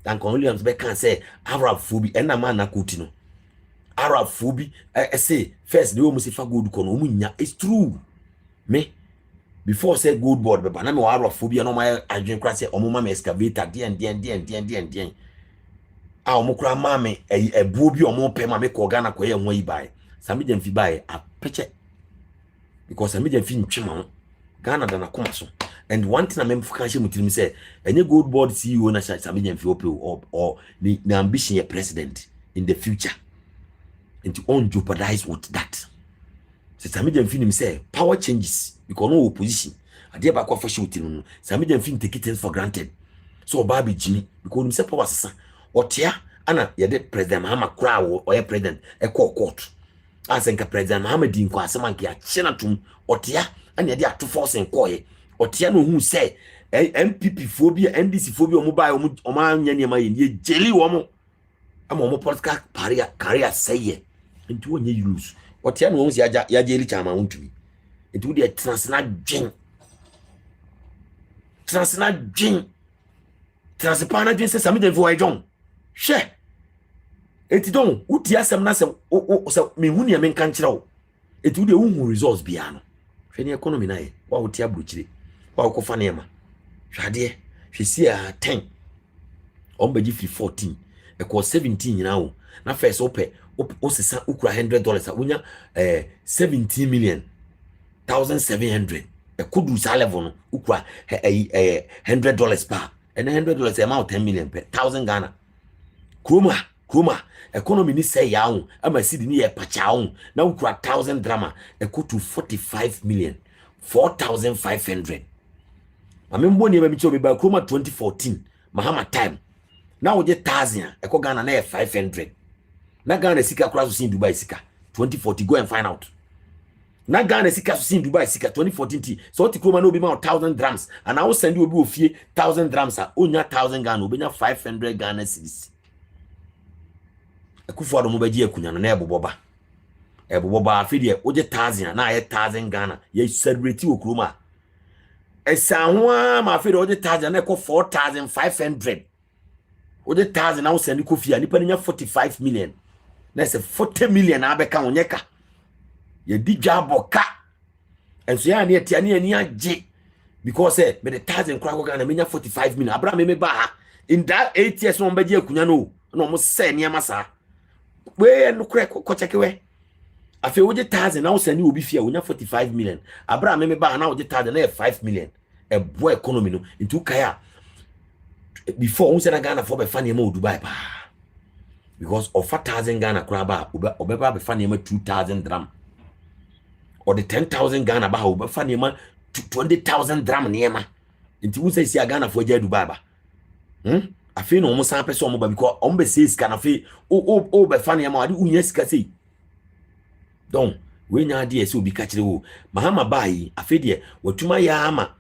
Duncan Williams be kan say Arab phobi ena man na koti no Arab phobi say first the wo fa gold ko no munya it's true me before say gold board be na me wa Arab phobi no my adwen kra say omo ma me excavator den a omo kra ma me ebuo bi omo pe ma me ko Ghana ko ye ho yi bai Sammy Gyamfi bai a peche because Sammy Gyamfi ntwema Ghana da na koma so and one thing I remember can share mutim say any gold board CEO na Sammy Gyamfi or the ambition of president in the future and to on jeopardize with that. So Sammy Gyamfi him say power changes because no opposition ade ba kwa fashion no Sammy Gyamfi take it for granted so oba be jini because him say power sesa otia ana ye de president Mahama kra or ye president e court asenka president Mahama din kwa asemanke a chena tum otia and ye de ato force en koye otia no hu say MPP phobia NDC phobia mobile o ma anya ne ma ye jeli wo mo ama o mo political career say ye nti wonye use otia no hu si ya jeli chama wontumi nti wo de transnational transpana dwen se Sammy Gyamfi wa John hwe enti don uti asem na se o me hu ne me kan kire wo enti wo de hu results bia no hwe ne economy na ye wa uti abrochire wa ko fa ne ma hwade hwe si a 10 on beji fi 14 e ko 17 nyina wo na first o sesa ukura $100 wonya 17 million 1700 e kudu sa level no ukura $100 pa and $100 amount 10 million per 1000 Ghana kroma economy ni say yawo ama sidi ni ye pachawo na ukura 1000 drama e kutu 45 million 4500 amembo ni ba mi ba kroma 2014 Mahama time na wo je 1000 e ko Ghana na 500 na Ghana sika kura so sin Dubai sika 2040 go and find out na Ghana sika so sin Dubai sika 2014 ti so ti kroma na obi ma 1000 drams and I will send you obi ofie 1000 drams a onya 1000 Ghana obi nya 500 Ghana cedis akufo ado mo baji akunya no na eboboba afide o je 1000 na aye 1000 Ghana ye celebrate wo kroma esanwa ma afide o je 1000 na ko 4500 o je 1000 na wo send kofi a nipa nya 45 million na se 40 million na abeka onyeka ye di dwaboka enso ya ne etia ne ani age because me the 1000 kwa Ghana me nya 45 million abra me ba ha in that 8 years no baji akunya no mo se ne amasa we no kre ko cheke we afi wo je 1000 na wo sani obi fia wo nya 45 million abra me ba na wo je 1000 na 5 million e bo economy no into kaya before we say na Ghana for be fa ne ma Dubai pa because of 4000 Ghana kra ba obe ba be fa ne ma 2000 dram or the 10,000 Ghana ba obe fa ne ma 20,000 dram ne ma into we say Ghana for je Dubai ba afi no mo san person mo ba because on be say sika na fi o be fa ne ma ade unya sika sei don we nya de ese obi ka kire wo Mahama bai afi de watuma ya ama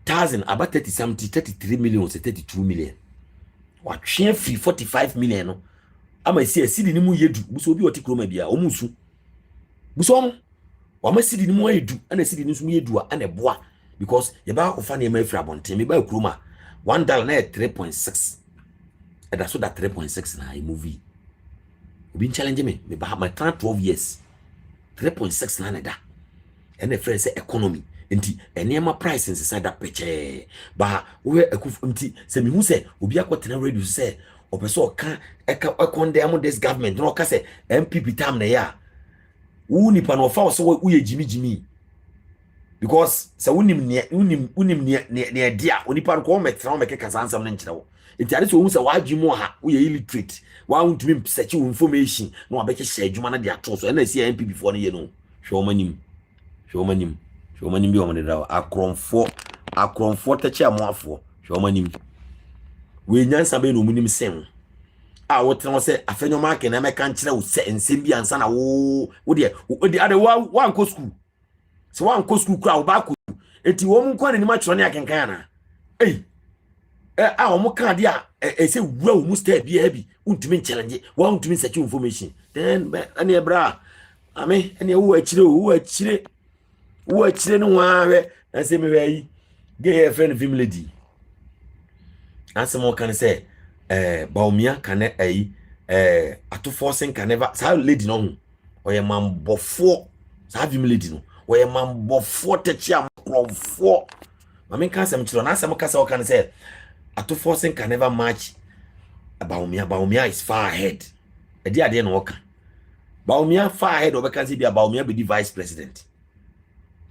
1000 about 30 something 33 million or 32 million watwe fi 45 million no ama si asidi ni mu yedu buso obi oti kroma bia omusu buso wa ma sidi ni mu yedu ana sidi ni mu yedu ana boa because ye ba ofa na ma afra bonten me ba kroma $1 na 3.6 and that's so that 3.6 na a movie obi challenge me ba my 12 years 3.6 na da and the friend say economy nti enema price inside that picture ba we nti se mi hu se obi akotena radio se opeso ka condemn this government no ka se MPP tam na ya wu nipa no fa so wo ye jimi because so unim ne dia onipa ko metra o mekeka sansam ne nkyerɛ wo enti ade so wo se wadwemu ha wo ye illiterate wa untumi search information na wa bɛkye hyɛ adwuma na de ato so na si MP before ne ye no hwɛ omanim bi o mo da akromfo tachi amoafo hwɛ omanim we nyansa be no munim sen a wo tena se Afenyo Markin na meka nkyerɛ wo se nsɛm bi ansa na wo de ade wa anko school so wa anko school kura wo ba ko enti wo mu kwa ne ma kyerɛ ne akenkan na a wo mu ka de a se wura wo mu step bi untumi challenge wa untumi search information then ane ebra ame ane wo achire no wa hwe na se me hwe gay friend film lady asemo kan say baumia kan ato forcing can never sa lady no ho oye mambofo sa film lady no oye mambofo techi amkrofo mame kan sem chiro na asem ka say o kan say ato forcing can never match baumia is far ahead ade no oka baumia far ahead obeka say bia baumia be the vice president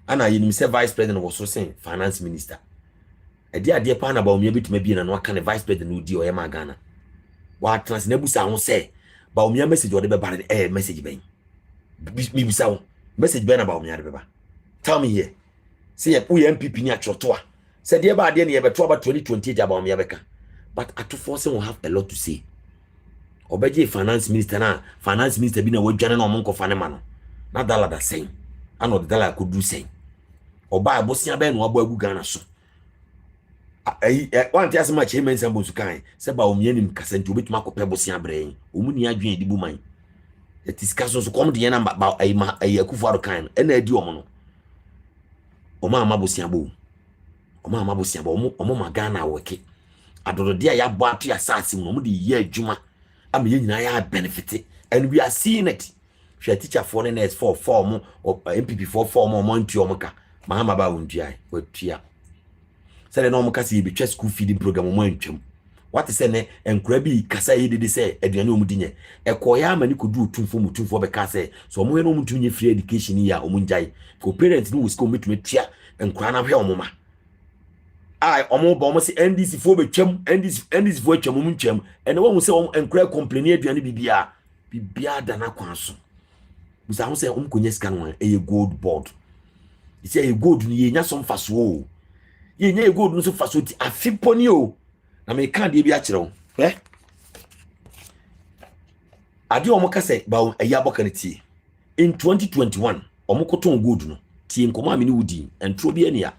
ana yinim say vice president was so saying finance minister ade pa na baumia bituma bi na no aka ne vice president no di o yema Ghana wa trans na busa ho say baumia message o de be bare message ben mi busa ho message ben na baumia de be ba tell me here say you MPP ni atwoto a say de ba de ne ye beto aba 2028 baumia beka but at forcing will have a lot to say obeje finance minister bi na wadwane na omonko fa ne ma no na dala da sen ano de dala ko du sen oba abosia be no abo agu Ghana so one tia sama che mensa bosu kan se ba omia nim kasenti obetuma ko pe bosia brɛn omuni adwen edi bu man etiskaso so kom de na ba akufaro kan na adi omo no omo ama bosia bo omo ma Ghana weke adodode ya bo atu ya sase no mo de ye adwuma am ye nyina ya benefit and we are seeing it hwe teacher for the next 4 mo MPP 4 mo ntu omo ka mahama ba wontua watua sele no mo ka se be twa school feeding program mo antwam what is ne enkura bi kasa yi de se aduane omu dinye ekoya amani kodu tumfo be ka se so mo he no mutu nye free education ya omu njai ko parents no wisko metu metua enkura na hwe omo ma omo ba omo se NDC fo be twam NDC fo twam omu ntwam ene wo hu se omo enkura complain aduane bibia da na kwan so busa hu se omu konye scan one gold board isi e gold ni ye nya so mfaso o ye nya gold no so faso ti afiponi o na me kan de bi a kire wo ade omo ka se ba eya bokane tie in 2021 omo koton gold no tie nkomo amini wudi entro bi ania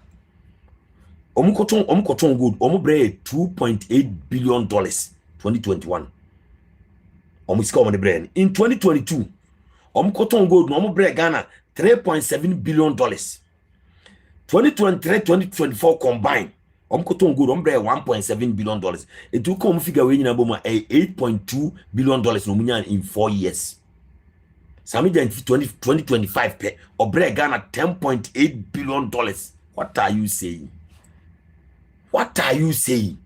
omo koton gold omo bre 2.8 billion dollars 2021 omo sika omo de bre in 2022 omo koton gold no omo bre Ghana 3.7 billion dollars 2023-2024 combined omo koton gold omo bre 1.7 billion dollars etu ko omo figure we nyina bo ma 8.2 billion dollars no munya in 4 years Sammy Gyamfi 2025 pe obre Ghana 10.8 billion dollars. What are you saying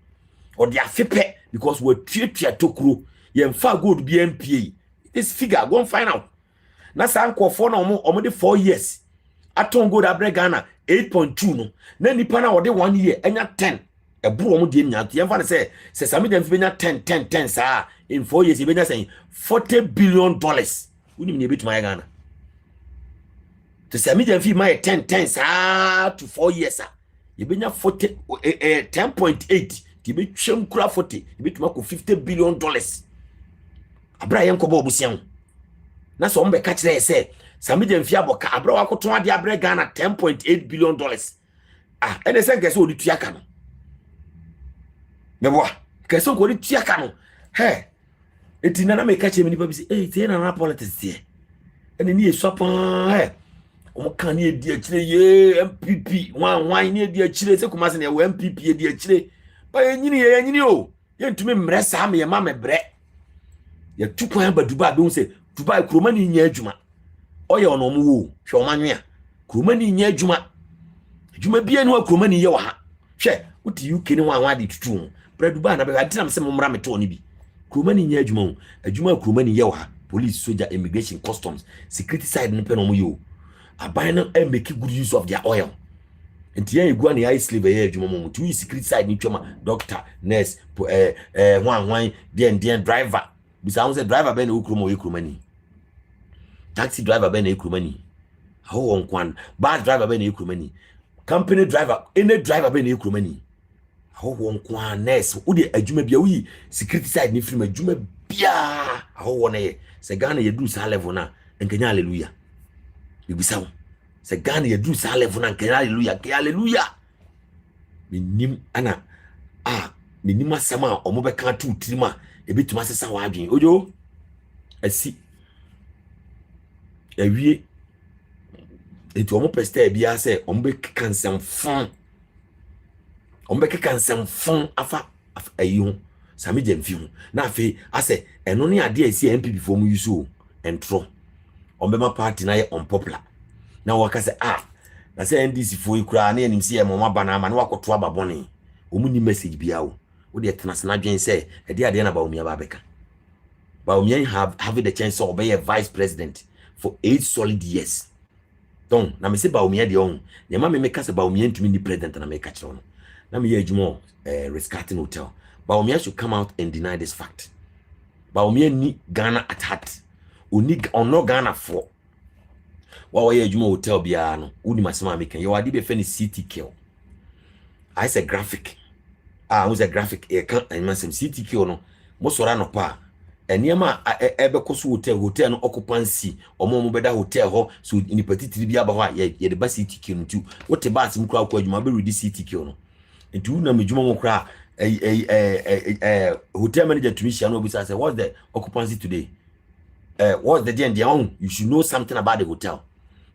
or they are fepe because we treat tokuro ye mfa gold BMPA this figure go and find out na san kwofo na omo de 4 years aton gold abre Ghana 8.2 no na nipa na ode 1 year enya 10 eburu omo de nya ye mfa say Sammy Gyamfi benya 10 saa in 4 years e benya say 40 billion dollars unim ne betuma Ghana to Sammy Gyamfi my 10 saa to 4 years you benya 40 10.8 ti be twem kura 40 you betuma ko 50 billion dollars abra yen ko bo busian na so mbe ka kire say Sammy Gyamfi aboka abra wakoto ade abra Ghana 10.8 billion dollars ene sen kese odi tuaka no mebo kese ko odi tuaka no eti na me ka kire me nipa bi say tie na politics tie ene ni eswapa omo kan ni edi akire ye MPP wan ni edi akire se kuma se na ye MPP edi akire ba ye nyini o ye ntumi mre sa me ye ma me bre ye tukwan ba Dubai be se Dubai kroma ni nya adwuma oye ono mo wo hwe o manwe a kroma ni nya adwuma bia ni wa kroma ni ye wa ha hwe uti UK ni wan de tutu bre Dubai na be adi na se mo mra me to ni bi kroma ni nya adwuma kroma ni ye wa ha police soldier immigration customs security side no pe no mo yo aban no make good use of their oil nti yan egua ne ice slave ye adwuma mo to secret side ni twema doctor nurse hwan den driver bisa ho say driver be na ukroma we kromani taxi driver be na ekromani how on kwan bus driver be na ekromani company driver any driver be na ekromani how on kwan nurse wo de adwuma bia wi secret side ni film adwuma bia how won ye se Ghana ye do sa level na nkenya hallelujah bibisa wo se Ghana ye do sa level na nkenya hallelujah minim ana minim asema omo be kan tu tirima ebetuma sesa wa adwen ojo asi ewie etu omo peste bia se omo be kansem fon afa ayi Sammy Gyamfi ho na afi ase eno ne ade asi MPP fo mu yuso entro ombema party na ye unpopular na waka se na se NDC fo ikura na enim se ye mama bana ama na wakoto ababone omu ni message bia wo de tena se na dwen se ade ade na ba omi aba beka ba omi have the chance to be a vice president for 8 solid years donc na me se ba omi de on ne ma me meka se ba omi ntumi ni president na me ka kire no na me ye adwuma Rescating Hotel. Baumia should come out and deny this fact. Baumia ni Ghana at heart. Uni on no Ghana for. Wa ye adwuma hotel bia no. Uni masema meken. Yo adi be fe ni CTK. I say graphic. Who's a graphic e kan animation CTK no. Mo sora no pa. Eniema ebe koso hotel no occupancy. Omo beda hotel ho so ni patitiri bia ba ho ye de ba CTK no tu. Wote ba asim kura ko adwuma be ready CTK no. Ntu na medwuma mo kura hotel manager to me no bisa say what's the occupancy today, what's the day and their own, you should know something about the hotel.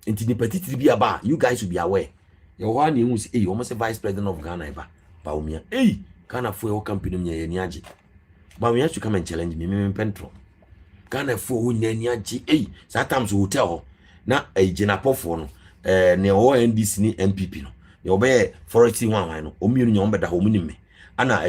Nti ni patitiri bia ba, you guys should be aware. Your one you say almost a vice president of Ghana ever Baumia Ghana for company me ni age Baumia should come and challenge me pentro Ghana for ni age sometimes hotel na jenapofo no ne o NDC ni MPP no ye obey forest one no omienu nyom beda ho munime ana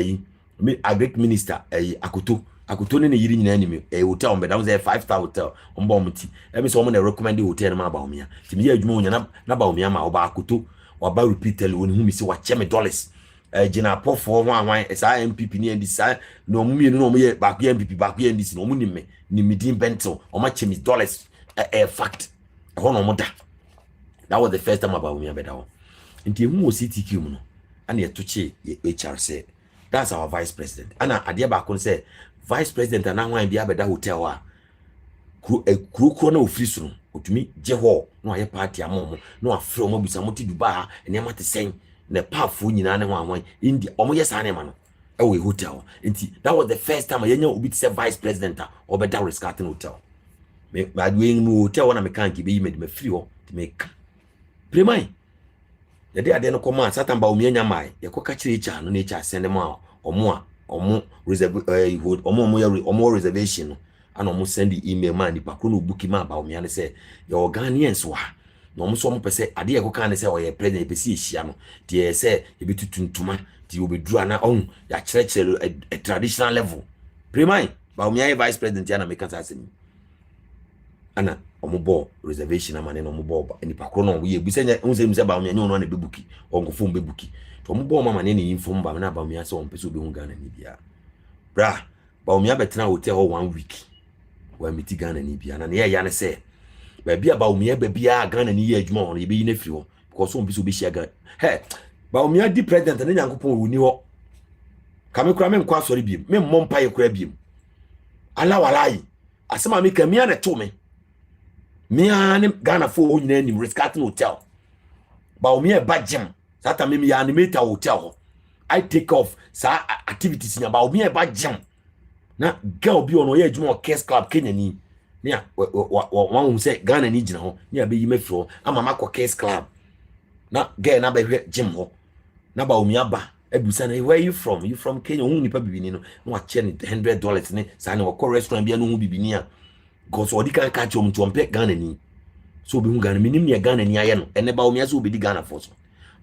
me agric minister akoto ne yiri nyina anime hotel beda wo say 5-star hotel omba omuti e me so mo na recommend hotel ma Baumia ti me adwuma onya na Baumia ma oba akoto waba repeatedly woni hu mi se wa cheme dollars jina pofo hwan sa MPP ni ndi sa no mumienu no mo ye ba ku MPP ba ku NDC no mo ni midin bento o ma cheme dollars fact ho no mo da. That was the first time about me beda ho nti hu o CTQ mu no ana yetoche HR say that's our vice president ana ade ba kon say vice president ana hwan bia beda hotel a kuro na ofiri so no otumi je ho no aye party amomo no afre omo busa moti Dubai ha ene mate sen na pafo nyina ne hwan India omo yes ane ma no e hotel nti that was the first time yenya obi to say vice president a obeda Rescating Hotel me adwen mu hotel na me kan ki be yi me free ho ti me ka premai yade ade no koma satan ba omi anya mai yakoka kire cha no na cha send ma omo reserve omo reservation no ana omo send email ma nipa ko no book ma ba omi ane say your Ghanaians wa no omo so omo pese ade yakoka ne say oye president pese ehia no tie say e betutuntuma ti obedru ana on ya kire a traditional level premai ba omi anya vice president ya na make sense asemi ana omubo reservation amane no omubo nipa kro no we ebusenya unse ba omi no na bebuki onkofo mbebuki to omubo mama ne info ba na ba omi ase ompese obi hu Ghana ni bia bra ba omi abetena hotel ho 1 week wa miti Ghana ni bia na ne ya ne se ba bia ba omi ba bia Ghana ni ye adwuma ho ye be yi na firi ho because ompese obi share Ghana ba omi adi president ne nyankopon woni ho kame kura me nkwa asori biem me mmompa ye kura biem ala walai asema me kamia na to me ane Ghana for nyina nim Rescating Hotel ba omi e bagem sata me ya animate hotel I take off sa activities nya ba omi e bagem na girl bi ono ye adwuma Case Club Kenya ni nia wan say Ghana ni gina ho nia be yi mafiro ama makọ Case Club na girl na ba hwe gym ho na ba omi aba ebusa na where you from Kenya hu nipa bibini no na wa che ni $100 ne sa na wakọ restaurant bia no hu bibini a because odi kan catch om to ampe Ghana ni so obi hu Ghana minim ne Ghana ni aye no ene ba omi ase obi di Ghana for so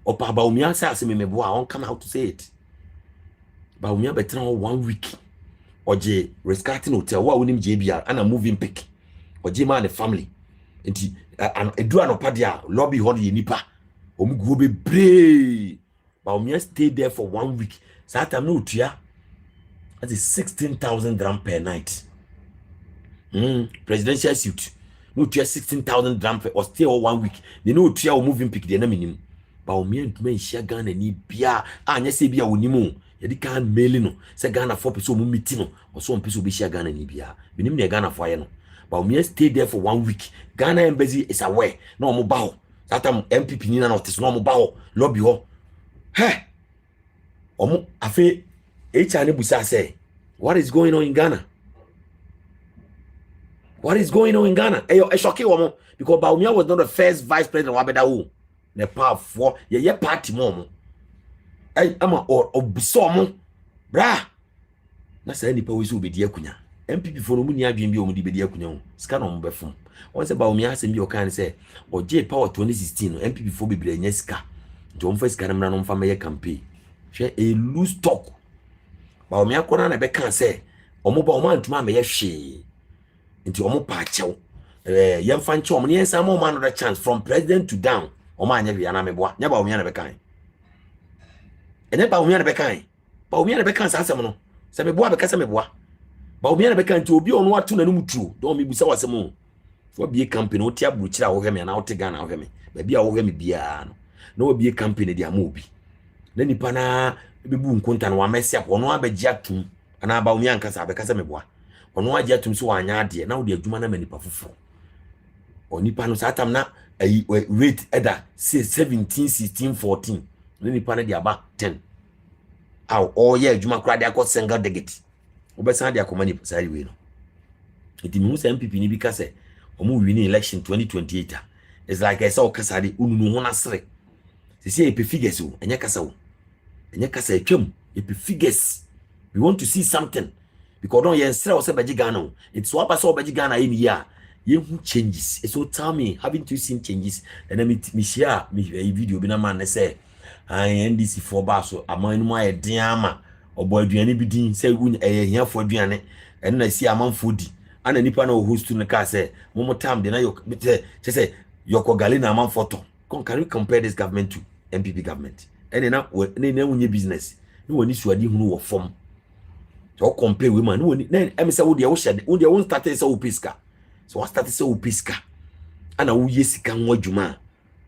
opa ba omi ase ase memebo a on come out to say it ba omi abetena 1 week oje Rescating Hotel wa wonim JBR ana moving pick oje ma ne family enti edu anopa dia lobby ho ye nipa go be brave. Baumia stayed there for 1 week. So that time no tia. That is 16,000 dirham per night. Presidential suit. No tia 16,000 dirham or stay all 1 week. They no tia or moving pick the minimum. Baumia and me share Ghana ni bia. Anya se bia wonimu. Yedi kan mail no. Se Ghana 4 people mu meeting no. Or so people be share Ghana ni bia. Minim ne Ghana for no. Baumia stayed there for 1 week. Ghana embassy is aware. No mo bao. That time MPP ni na notice no mo bao. Lobby ho. Hey. Omo afi HN busa say, what is going on in Ghana? What is going on in Ghana? Eyo shocky womo because Baumia was not the first vice president wa beda wo. Ne powerful ye party mo. Ay ama obuso mo. Bra. Na say nipa we so obedi akunya. MPP for no mu ni adwen bi o mu di bedi akunya o. Ska no mo befom. Won say Baumia asem bi o kan say oje power 2016 no MPP for bebre nya ska. Nti first ska na mra no mfa meye campaign. She a loose talk. Baumia kona na be kan say omo ba omo antuma me ye hwe. Nti omo pa chew. Yemfa nche omo ne yensa mo man another chance from president to down. Omo anya bia na meboa. Nya Baumia na be kan. Ene Baumia na be kan. Baumia na be kan sa asem no. Se meboa be ka se meboa. Baumia na be kan nti obi ono atu na num tuo. Don me busa wasem o. Fo bie campaign o tia buru kira wo hwe me na wo te Ghana wo hwe me. Ba bia wo hwe me bia no. Na wo bie campaign dia ma obi. Na nipa na bebu nkonta na wa mesi apo ono abegya tum ana Baumia nkasa abekasa meboa ono agya tum so wanya ade na wo de adwuma na manipa foforo onipa no satam na rate eda 17 16 14 na nipa na de aba 10 aw ye adwuma kura de akọ single digit obesan de akoma ni sari we no iti mi musa MPP ni bi ka se omo win election 2028 it's like I saw kasa de ununu ho na sere se e pe figures o enya kasa o enya kasa etwam e pe figures we want to see something because don't yen sere o se baji Ghana it's what pass o baji Ghana in year you changes so tell me haven't you seen changes and me share me video bi na man say NDC for ba so aman mu aye den ama obo aduane bi din say hia fo aduane en na si amanfo di ana nipa na host no ka say momo tam de na yo say yoko gali na amanfo to can we compare this government to MPP government and na wunye business no woni suade hunu wo form so compare we man no woni na em say wo de wo shade wo de won start say wo piska so what start say wo piska ana wo yesika ho adwuma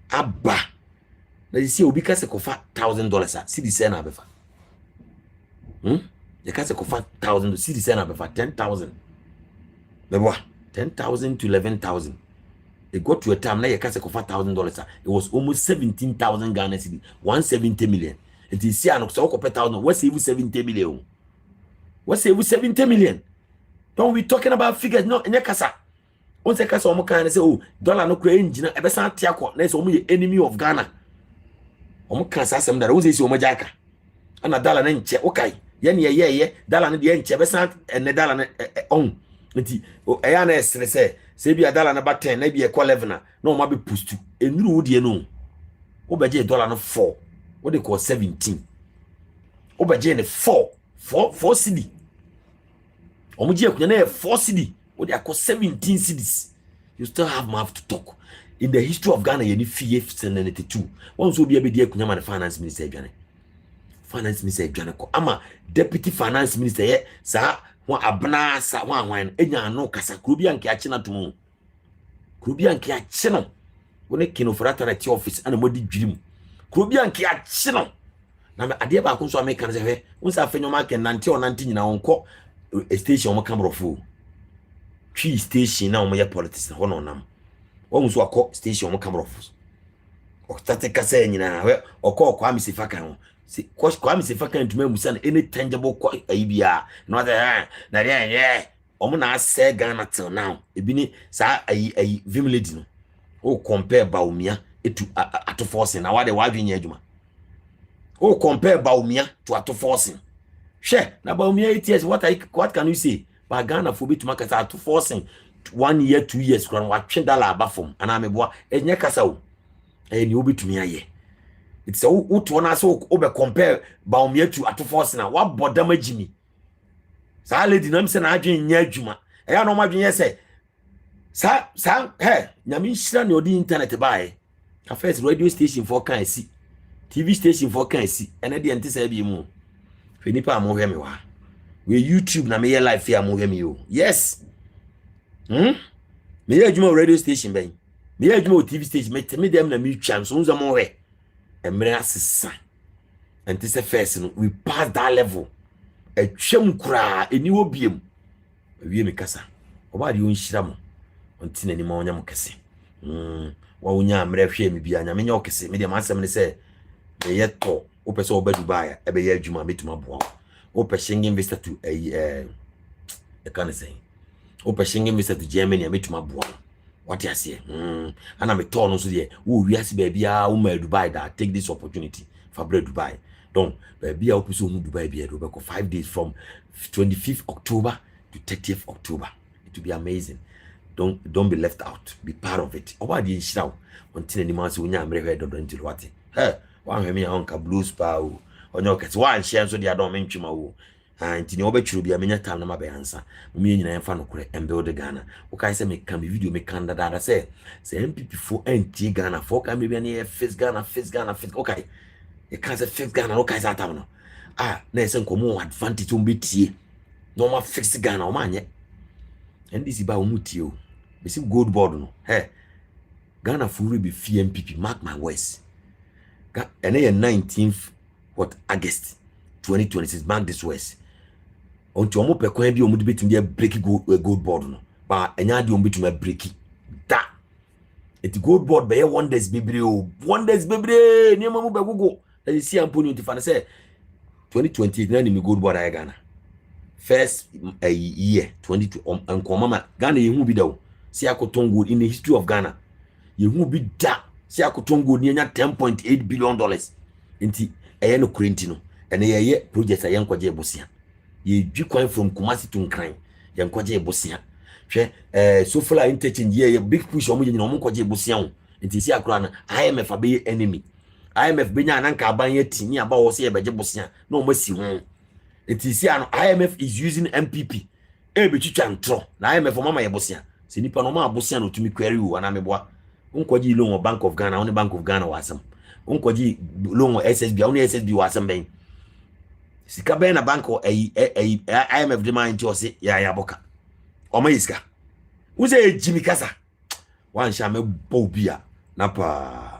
aba na see obi ka se kofa $1,000 a cedi na befa ye ka se kofa $1,000 cedi na befa 10,000 bebo 10,000 to 11,000 it got to a time na ye ka se kofa $1,000 it was almost 17,000 Ghana cedi 170 million it is here no so ko 1,000 what's even 70 million what's even 70 million don't we talking about figures no enya kasa on se kasa omo kan say oh dollar no kura engine e be san tia ko na say omo ye enemy of Ghana omo kan sa asem da wo say omo jaka ana dollar na nche okay ye ne ye dollar no de nche be san ene dollar na on nti e ya na esre say bi dollar na ba 10 na bi e ko 11 na omo be push enuru wo de no wo be je dollar no 4 wo de ko 17 wo be je ne 4 cedi omo je akunya na 4 cedi wo de ko 17 cedis you still have mouth to talk in the history of Ghana you need fear 92 once will be able to kunya man finance minister adwane ko ama deputy finance minister ye sa ho abna sa ho anwan enya no kasa krobi anke ache na tom krobi anke ache no woni kino fraternity office ana modi dwirim krobi anke ache no na ade ba ko so American se he won sa Afenyo Markin nante nyina wonko station mo Cameroon twi station na mo ya politics ho no nam won so akọ station mo Cameroon o tate kasa nyina we okọ amisifa kan ho si kwa amisifa kan tuma musa na any tangible kwa ayibia no that na ye omo na ase Ghana till now ebi ni sa ayi vim lady no o compare Baumia etu ato forcing na wade wadwenya adwuma o compare Baumia to ato forcing she na Baumia 8 years what can you say ba Ghana for bit makasa ato forcing 1 year 2 years kran wa twe dollar abafom ana meboa enye kasa o ni obetumi aye it's o to na so o be compare Baumia to ato forcing na wa bodam agimi sa lady nam se na adwen nya adwuma no ma adwen ye se sa nyame nhira ne odi internet bae A first radio station for can see. TV station for can see. And at the end say be mu. Fe nipa mo hwe me wa. We YouTube na me live here mo hwe me yo. Yes. Me adwuma radio station ben. Me adwuma TV station me dem na me twa so nzo mo hwe. Emre asesa. And this is first we pass that level. A twam kura eni obiem. Wie me kasa. Oba de onhyira mo. Onti na ni ma onya mo kese. Wa wonya amre hwe me bia nya me nya okese me de masem ne se me yeto wo pese oba Dubai e be ye adwuma metuma boa wo pese ngin visa to e can say wo pese ngin visa to Germany metuma boa what you say ana me to no so de wo wiase ba bia wo ma Dubai that take this opportunity for Dubai donc ba bia wo pese wo Dubai bia do be ko 5 days from 25th October to 30th October. It will be amazing. Don't be left out. Be part of it. Oba di nshira until any man so nya amre do until what. Hey, one hwe me onka blues pa o. Onyo kete one share so dia don mentwima o. Nti ne obetwuru bia menya time na mabe ansa. Mumie nyina emfa no kore embuild Ghana. O kai se me kan video me kan dada say MPP for anti Ghana for kan me bia na face Ghana. Okay. E kan se face Ghana o kai sa tam no. Na ese nkomo advantage o mbetie. No ma fix Ghana o ma anye. And this is about Mutio. We see gold board no. Hey, Ghana full be MPP. Mark my words. And then 19th August 2026. Mark this words. On to omo pekwan bi omo de betum dey break gold board no. Ba enya de omo betum break. Da. It gold board be wonders bebre o. Wonders bebre. Ni mamu be gogo. That you see Antonio Tifana say 2028 na ni gold board ay Ghana. First year 22 and mama Ghana yehu bi da o si akoton gold in the history of Ghana yehu bi da si akoton gold ni nya 10.8 billion dollars nti eye no kurenti no ene ye project ayen kwaje ebosia ye dwi kwan from Kumasi to Nkran ye kwaje ebosia hwe so far interchange ye big push omo nyina omo kwaje ebosia o nti si akora na IMF abe enemy IMF benya na nka aban ye tini aba wo se ye beje bosia na omo si ho. It is here IMF is using MPP. Ebetwitwa ntro. Na IMF mama yebosia. Se nipa no ma abosia no tumi query wo na meboa. Unkwaji loan Bank of Ghana, only Bank of Ghana wasam. Unkwaji loan SSB, only SSB wasam ben. Sika ben na bank or IMF demand to say ya boka. O ma iska. Uze Jimmy Kasa. Wan sha me bobia. Napa